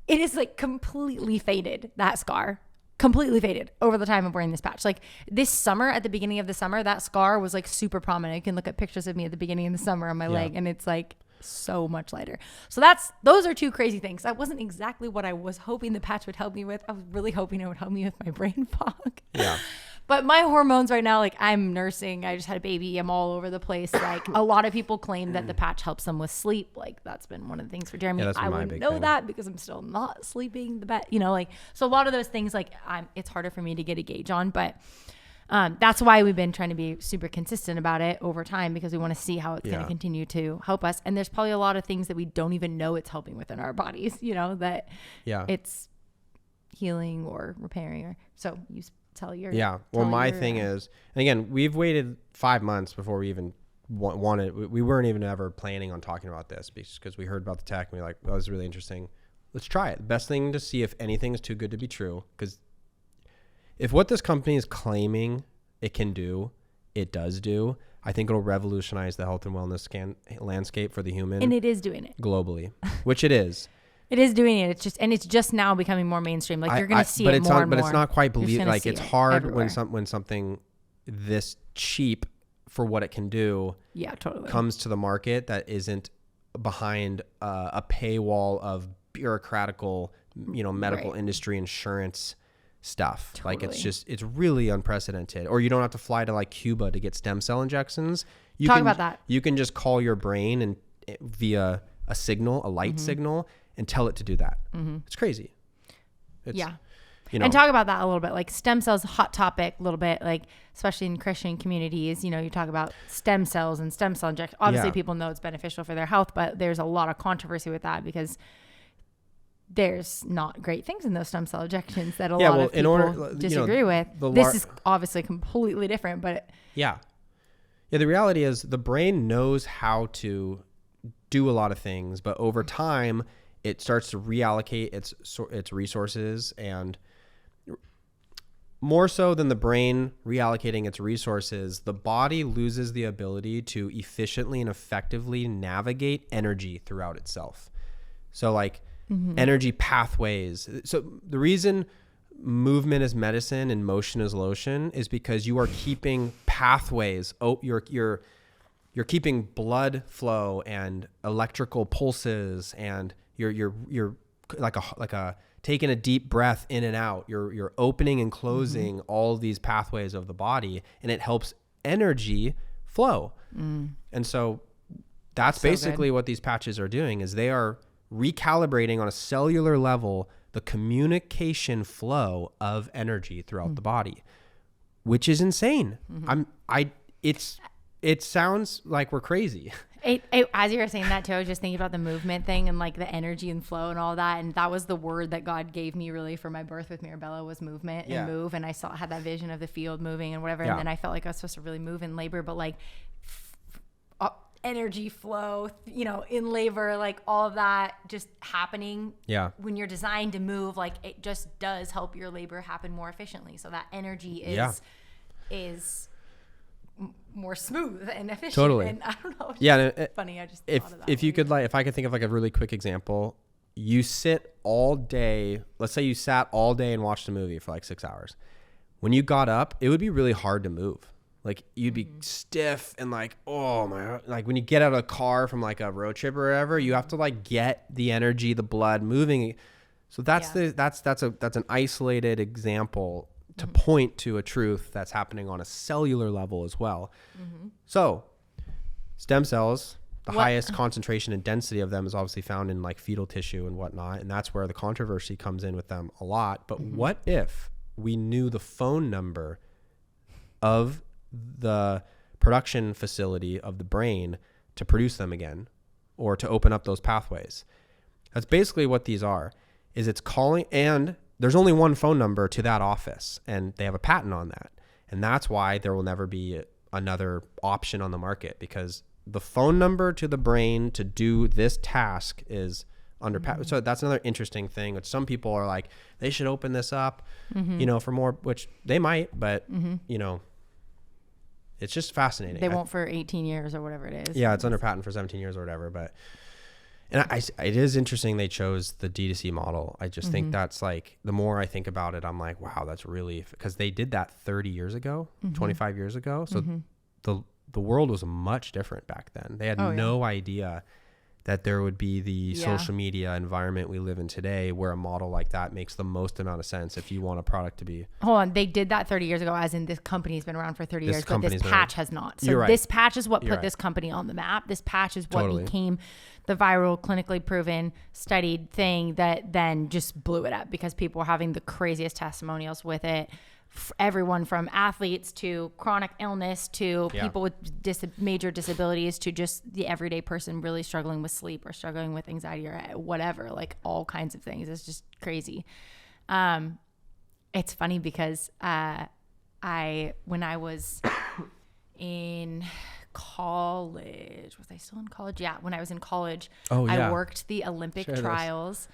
it is like completely faded, that scar. Completely faded over the time of wearing this patch. Like this summer, at the beginning of the summer, that scar was like super prominent. You can look at pictures of me at the beginning of the summer on my leg, and it's like so much lighter. So those are two crazy things. That wasn't exactly what I was hoping the patch would help me with. I was really hoping it would help me with my brain fog.
Yeah.
But my hormones right now, like I'm nursing. I just had a baby. I'm all over the place. Like a lot of people claim that the patch helps them with sleep. Like that's been one of the things for Jeremy.
Yeah, that's
I
my
wouldn't
big
know
thing.
that because I'm still not sleeping the best. Like so a lot of those things, like it's harder for me to get a gauge on. But that's why we've been trying to be super consistent about it over time, because we want to see how it's going to continue to help us. And there's probably a lot of things that we don't even know it's helping within our bodies. That it's healing or repairing. Or so you tell your
Well, my thing is, and again, we've waited 5 months before we even wanted. We weren't even ever planning on talking about this because we heard about the tech and we were like, that was really interesting. Let's try it. The best thing to see if anything is too good to be true, because if what this company is claiming it can do, it does do. I think it'll revolutionize the health and wellness landscape for the human.
And it is doing it
globally, which it is.
It is doing it. It's just now becoming more mainstream. Like you're going to see it more and more.
But it's not quite believable. Like it's hard
everywhere.
when something this cheap for what it can do
totally
comes to the market that isn't behind a paywall of bureaucratical, medical industry insurance stuff.
Totally.
Like it's really unprecedented. Or you don't have to fly to like Cuba to get stem cell injections.
Talk about that.
You can just call your brain and via a signal, a light signal, and tell it to do that. It's crazy. And
talk about that a little bit. Like stem cells, hot topic a little bit, like especially in Christian communities, you talk about stem cells and stem cell injections. Obviously people know it's beneficial for their health, but there's a lot of controversy with that because there's not great things in those stem cell injections that a lot of people disagree with. This is obviously completely different, but
the reality is the brain knows how to do a lot of things, but over time it starts to reallocate its resources, and more so than the brain reallocating its resources, the body loses the ability to efficiently and effectively navigate energy throughout itself. So like energy pathways. So the reason movement is medicine and motion is lotion is because you are keeping pathways. You're keeping blood flow and electrical pulses, and you're like a taking a deep breath in and out. You're opening and closing all of these pathways of the body, and it helps energy flow. And so that's basically what these patches are doing, is they are recalibrating on a cellular level the communication flow of energy throughout the body, which is insane. It sounds like we're crazy.
As you were saying that too, I was just thinking about the movement thing and like the energy and flow and all that. And that was the word that God gave me really for my birth with Mirabella, was movement and move. And I had that vision of the field moving and whatever. And then I felt like I was supposed to really move in labor, but like energy flow, in labor, like all of that just happening.
Yeah.
When you're designed to move, like it just does help your labor happen more efficiently. So that energy is more smooth and efficient.
Totally.
And I don't know.
Yeah.
Funny. I just thought of that.
If you could, like, if I could think of like a really quick example, you sit all day. Let's say you sat all day and watched a movie for like 6 hours. When you got up, it would be really hard to move. Like you'd be stiff and like, oh my, like when you get out of a car from like a road trip or whatever, you have to like get the energy, the blood moving. So that's an isolated example to point to a truth that's happening on a cellular level as well. So stem cells, the highest concentration and density of them is obviously found in like fetal tissue and whatnot. And that's where the controversy comes in with them a lot. But what if we knew the phone number of the production facility of the brain to produce them again, or to open up those pathways? That's basically what these are, is it's calling, and there's only one phone number to that office, and they have a patent on that. And that's why there will never be another option on the market, because the phone number to the brain to do this task is under patent. So that's another interesting thing, which some people are like, they should open this up, for more, which they might, but it's just fascinating.
They won't for 18 years or whatever it is.
Yeah, it's under patent for 17 years or whatever. But, and it is interesting they chose the D2C model. I just think that's like, the more I think about it, I'm like, wow, that's really, because they did that 30 years ago, 25 years ago. So the world was much different back then. They had no idea that there would be the social media environment we live in today, where a model like that makes the most amount of sense if you want a product to be.
Hold on. They did that 30 years ago, as in this company's been around for 30 years, but this patch has not. So this patch is what put this company on the map. This patch is what became the viral, clinically proven, studied thing that then just blew it up, because people were having the craziest testimonials with it. Everyone from athletes to chronic illness to people with major disabilities to just the everyday person really struggling with sleep or struggling with anxiety or whatever, like all kinds of things. It's just crazy. It's funny because when I was in college, was I still in college? Yeah, when I was in college, I worked the Olympic trials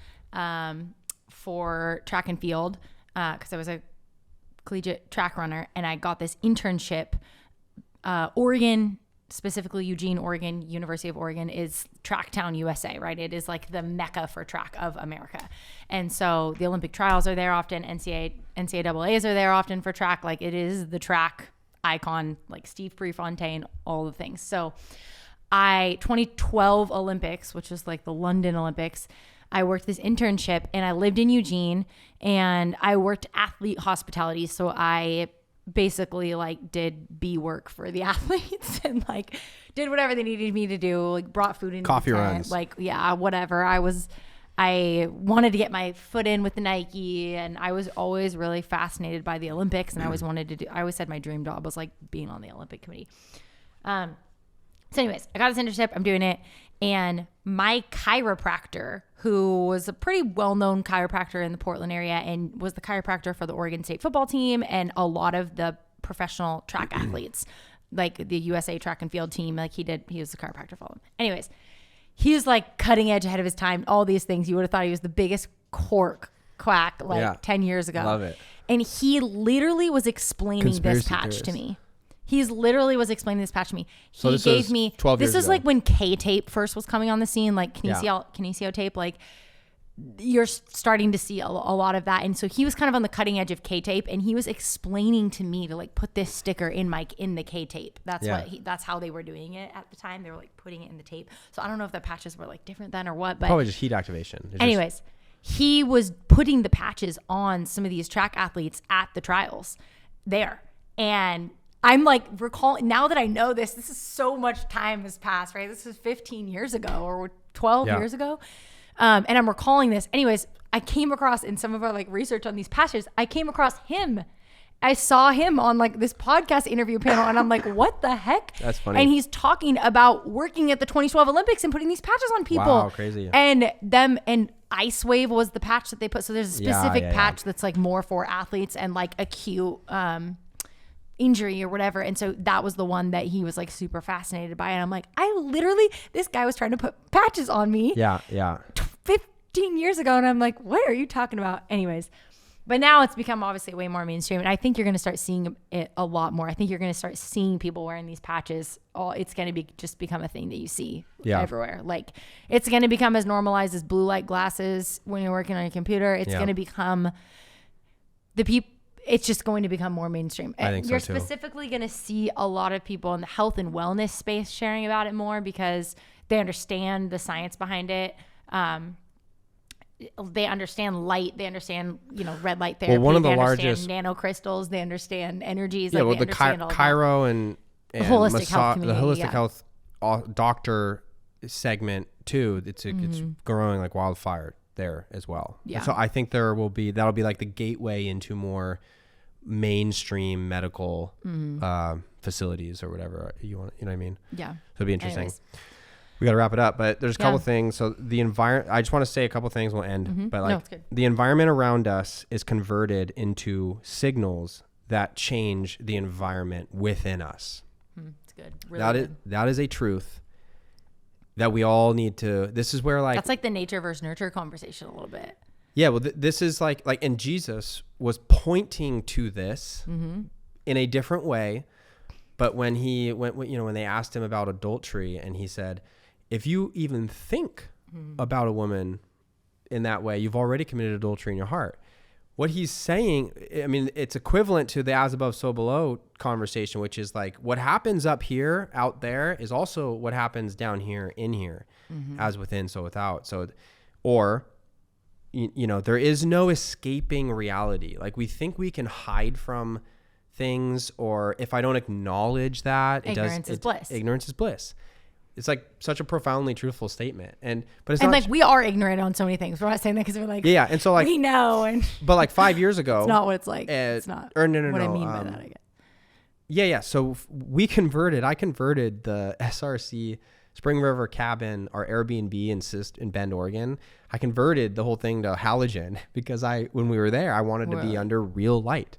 for track and field because I was a collegiate track runner, and I got this internship. Oregon, specifically Eugene, Oregon, University of Oregon is Tracktown, USA, right? It is like the mecca for track of America. And so the Olympic trials are there often. NCAAs are there often for track. Like it is the track icon, like Steve Prefontaine, all the things. So 2012 Olympics, which was like the London Olympics, I worked this internship, and I lived in Eugene, and I worked athlete hospitality. So I basically like did B work for the athletes and like did whatever they needed me to do, like brought food in,
coffee runs,
like, whatever. I wanted to get my foot in with the Nike, and I was always really fascinated by the Olympics, and I always said my dream job was like being on the Olympic committee. So anyways, I got this internship, I'm doing it. And my chiropractor, who was a pretty well-known chiropractor in the Portland area and was the chiropractor for the Oregon State football team and a lot of the professional track athletes, like the USA track and field team, like he was the chiropractor for them. Anyways, he was like cutting edge, ahead of his time, all these things. You would have thought he was the biggest quack 10 years ago.
Love it.
And he literally was explaining this patch to me. He literally was explaining this patch to me. He gave me
12 years
this is
ago.
like when K-tape first was coming on the scene, like kinesio tape. Like you're starting to see a lot of that. And so he was kind of on the cutting edge of K-tape, and he was explaining to me to like put this sticker in the K-tape. That's how they were doing it at the time. They were like putting it in the tape. So I don't know if the patches were like different then or what, but
probably just heat activation.
Anyways, he was putting the patches on some of these track athletes at the trials there. And I'm like recalling, now that I know this is so much time has passed, right? This is 15 years ago or 12 years ago. And I'm recalling this. Anyways, I came across in some of our like research on these patches, I came across him. I saw him on like this podcast interview panel, and I'm like, what the heck?
That's funny.
And he's talking about working at the 2012 Olympics and putting these patches on people.
Wow, crazy.
And Icewave was the patch that they put. So there's a specific patch that's like more for athletes and like acute, injury or whatever. And so that was the one that he was like super fascinated by. And I'm like, this guy was trying to put patches on me.
Yeah.
15 years ago. And I'm like, what are you talking about? Anyways. But now it's become obviously way more mainstream. And I think you're going to start seeing it a lot more. I think you're going to start seeing people wearing these patches. It's going to just become a thing that you see everywhere. Like it's going to become as normalized as blue light glasses when you're working on your computer. It's going to become it's just going to become more mainstream.
I think
you're
so too.
specifically going to see a lot of people in the health and wellness space sharing about it more because they understand the science behind it. They understand light. They understand, red light therapy.
Well, one of the
they
largest
nanocrystals. They understand energies.
Yeah, well, the chiro and
holistic health community,
the holistic health doctor segment too. It's growing like wildfire there as well.
Yeah.
And so I think that'll be like the gateway into more mainstream medical facilities or whatever you want. You know what I mean?
Yeah.
So it'll be interesting.
Anyways.
We got to wrap it up, but there's a couple things. So the environment, I just want to say a couple things. We'll end, but like the environment around us is converted into signals that change the environment within us.
It's good. Really
That is a truth that we all need to. This is where
that's like the nature versus nurture conversation a little bit.
Yeah, well, this is like, and Jesus was pointing to this in a different way, but when he went, when they asked him about adultery, and he said, if you even think about a woman in that way, you've already committed adultery in your heart. What he's saying, I mean, it's equivalent to the as above, so below conversation, which is like what happens up here, out there, is also what happens down here, in here, as within, so without. So, or, there is no escaping reality. Like we think we can hide from things, or if I don't acknowledge that,
ignorance is bliss.
Ignorance is bliss. It's like such a profoundly truthful statement. But it's
and
not
like we are ignorant on so many things. We're not saying that because we're like,
yeah. And so like,
we know.
But like 5 years ago,
it's not what it's like. It's not
or no,
what I mean by that, I guess.
Yeah. So I converted the SRC Spring River cabin, our Airbnb in Bend, Oregon. I converted the whole thing to halogen because when we were there, I wanted to be under real light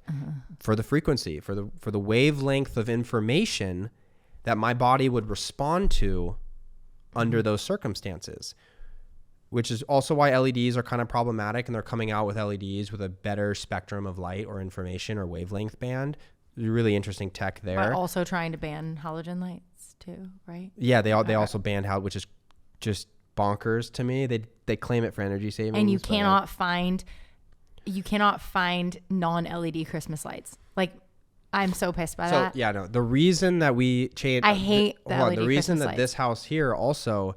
for the frequency, for the wavelength of information that my body would respond to under those circumstances, which is also why LEDs are kind of problematic, and they're coming out with LEDs with a better spectrum of light or information or wavelength band. Really interesting tech there.
But also trying to ban halogen lights too, right?
Yeah, they also banned which is just bonkers to me. They claim it for energy savings.
And you cannot find non-LED Christmas lights. Like, I'm so pissed by that.
So yeah, no. The reason that we changed,
I hate
the reason that
lights.
this house here also,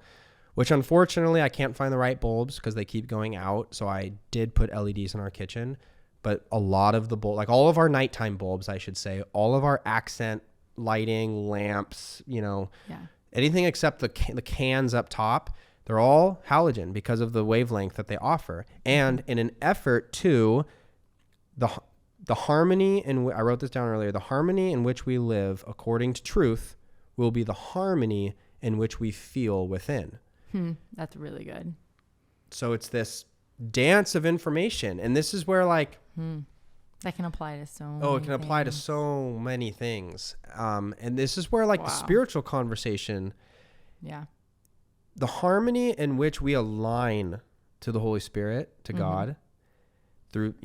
which unfortunately I can't find the right bulbs because they keep going out. So I did put LEDs in our kitchen, but a lot of the like all of our nighttime bulbs, I should say, all of our accent lighting, lamps, anything except the cans up top, they're all halogen because of the wavelength that they offer. And in an effort to the harmony, and I wrote this down earlier, the harmony in which we live according to truth will be the harmony in which we feel within.
That's really good.
So it's this dance of information. And this is where like...
That can apply to so many
it can apply to so many things. And this is where like the spiritual conversation...
Yeah.
The harmony in which we align to the Holy Spirit, to God, through,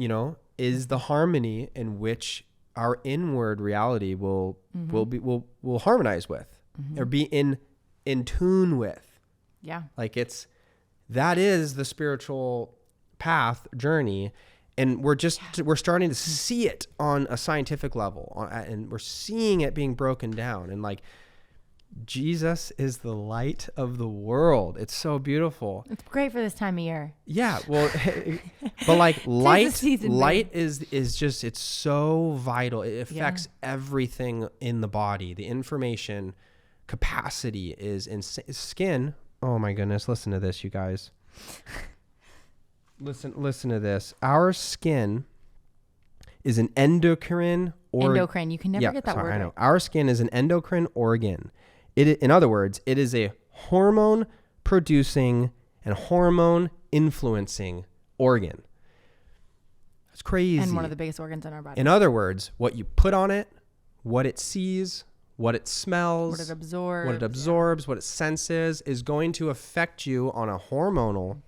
is the harmony in which our inward reality will harmonize with, or be in tune with.
Yeah.
Like that is the spiritual path journey. And we're starting to see it on a scientific level, and we're seeing it being broken down. And like, Jesus is the light of the world. It's so beautiful.
It's great for this time of year.
Yeah, well, but like light is just, it's so vital. It affects everything in the body. The information capacity is in skin. Oh my goodness, listen to this, you guys. Listen to this. Our skin is an endocrine
endocrine. You can never get that word.
I know. Our skin is an endocrine organ. In other words, it is a hormone producing and hormone influencing organ. That's crazy.
And one of the biggest organs in our body.
In other words, what you put on it what it sees, what it smells, what it absorbs, what it senses is going to affect you on a hormonal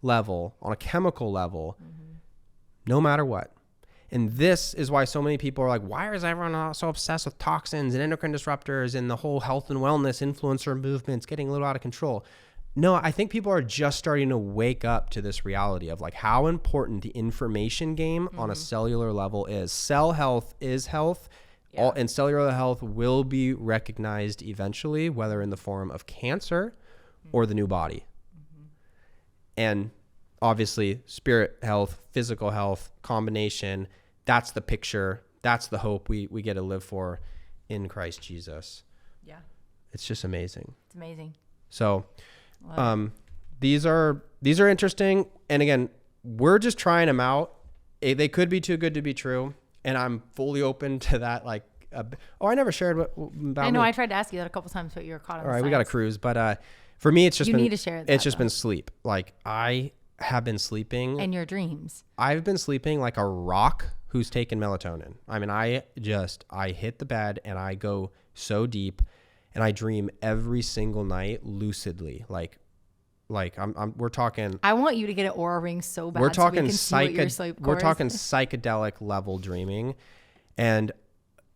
level, on a chemical level, no matter what. And this is why so many people are like, why is everyone so obsessed with toxins and endocrine disruptors and the whole health and wellness influencer movement's getting a little out of control? No, I think people are just starting to wake up to this reality of like how important the information game on a cellular level is. Cell health is health. Yeah. And cellular health will be recognized eventually, whether in the form of cancer or the new body. And obviously, spirit health, physical health, combination, that's the picture. That's the hope we get to live for in Christ Jesus.
Yeah.
It's just amazing.
It's amazing.
So these are interesting. And again, we're just trying them out. They could be too good to be true. And I'm fully open to that. Like, I never shared what about
I know.
me.
I tried to ask you that a couple times, but you were caught on
All right, we got to cruise. But for me, it's just
need to share that,
it's just been sleep. Like I have been sleeping.
And your dreams.
I've been sleeping like a rock who's taken melatonin. I mean, I hit the bed and I go so deep, and I dream every single night lucidly. We're talking.
I want you to get an Aura ring so bad.
We're talking
we're
talking psychedelic level dreaming, and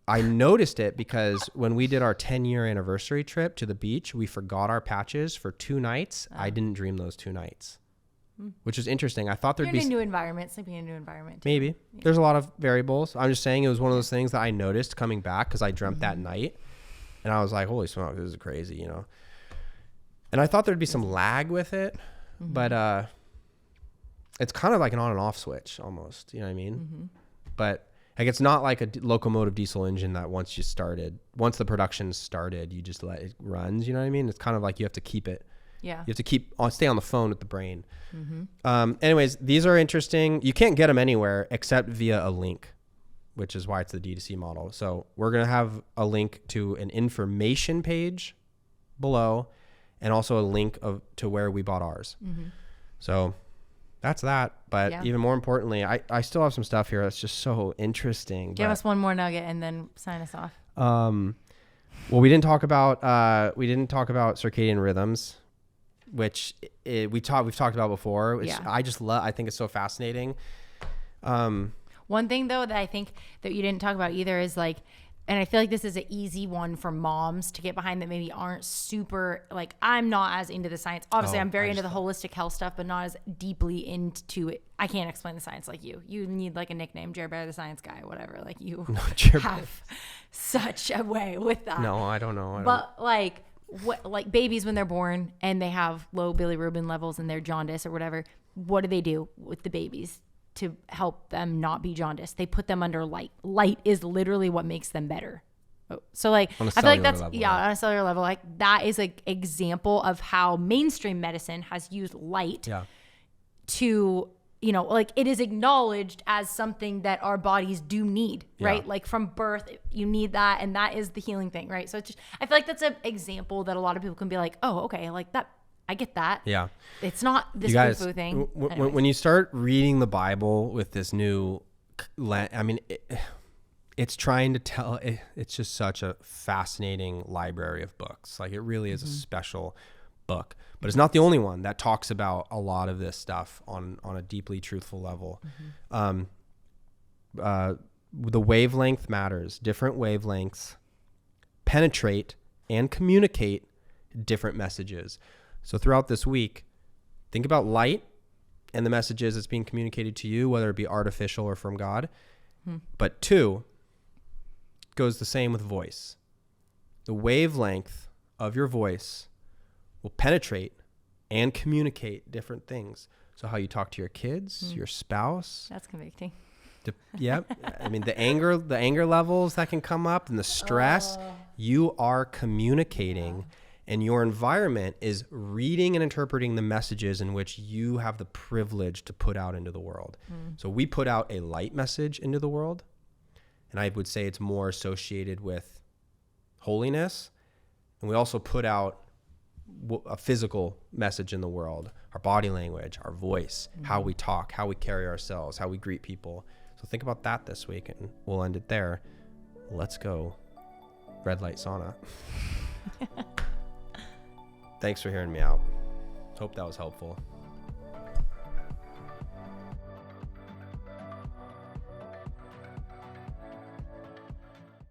I noticed it because when we did our 10-year anniversary trip to the beach, we forgot our patches for 2 nights. I didn't dream those 2 nights, which is interesting. I thought there'd be
a new environment, sleeping in a new environment. Too.
Maybe there's a lot of variables. I'm just saying it was one of those things that I noticed coming back because I dreamt that night, and I was like, "Holy smokes, this is crazy," you know. And I thought there'd be some lag with it, but it's kind of like an on and off switch almost. You know what I mean? But like it's not like a locomotive diesel engine that once the production started, you just let it runs. You know what I mean? It's kind of like you have to keep it.
Yeah.
You have to stay on the phone with the brain. Anyways, these are interesting. You can't get them anywhere except via a link, which is why it's the D2C model. So we're going to have a link to an information page below, and also a link to where we bought ours. So that's that. But even more importantly, I still have some stuff here that's just so interesting.
Give us one more nugget and then sign us off.
Well, we didn't talk about circadian rhythms, which we've talked about before. Which I just love. I think it's so fascinating.
One thing though that I think that you didn't talk about either is like, and I feel like this is an easy one for moms to get behind that maybe aren't super, like, I'm not as into the science. Obviously, I'm very into the holistic health stuff, but not as deeply into it. I can't explain the science like you. You need like a nickname, Jared Bear the Science Guy, whatever. Like you have such a way with that.
No, I don't know.
But like, like babies when they're born and they have low bilirubin levels and they're jaundice or whatever, what do they do with the babies to help them not be jaundiced? They put them under light. Light is literally what makes them better. So like, I feel like that's, level, on a cellular level, like that is an example of how mainstream medicine has used light to, you know, like it is acknowledged as something that our bodies do need, right? Like from birth, you need that. And that is the healing thing, right? So it's just, I feel like that's an example that a lot of people can be like, oh, okay, like that. I get that. Yeah. It's not this foo-foo thing.
When you start reading the Bible with this new, I mean, it's trying to tell, it's just such a fascinating library of books. Like it really is a special book, but it's not the only one that talks about a lot of this stuff on a deeply truthful level. The wavelength matters. Different wavelengths penetrate and communicate different messages. So throughout this week, think about light and the messages that's being communicated to you, whether it be artificial or from God. But 2 goes the same with voice. The wavelength of your voice will penetrate and communicate different things. So how you talk to your kids, your spouse.
That's convicting.
I mean, the anger levels that can come up and the stress, you are communicating. And your environment is reading and interpreting the messages in which you have the privilege to put out into the world. So we put out a light message into the world. And I would say it's more associated with holiness. And we also put out a physical message in the world, our body language, our voice, how we talk, how we carry ourselves, how we greet people. So think about that this week, and we'll end it there. let's go red light sauna. Thanks for hearing me out. Hope that was helpful.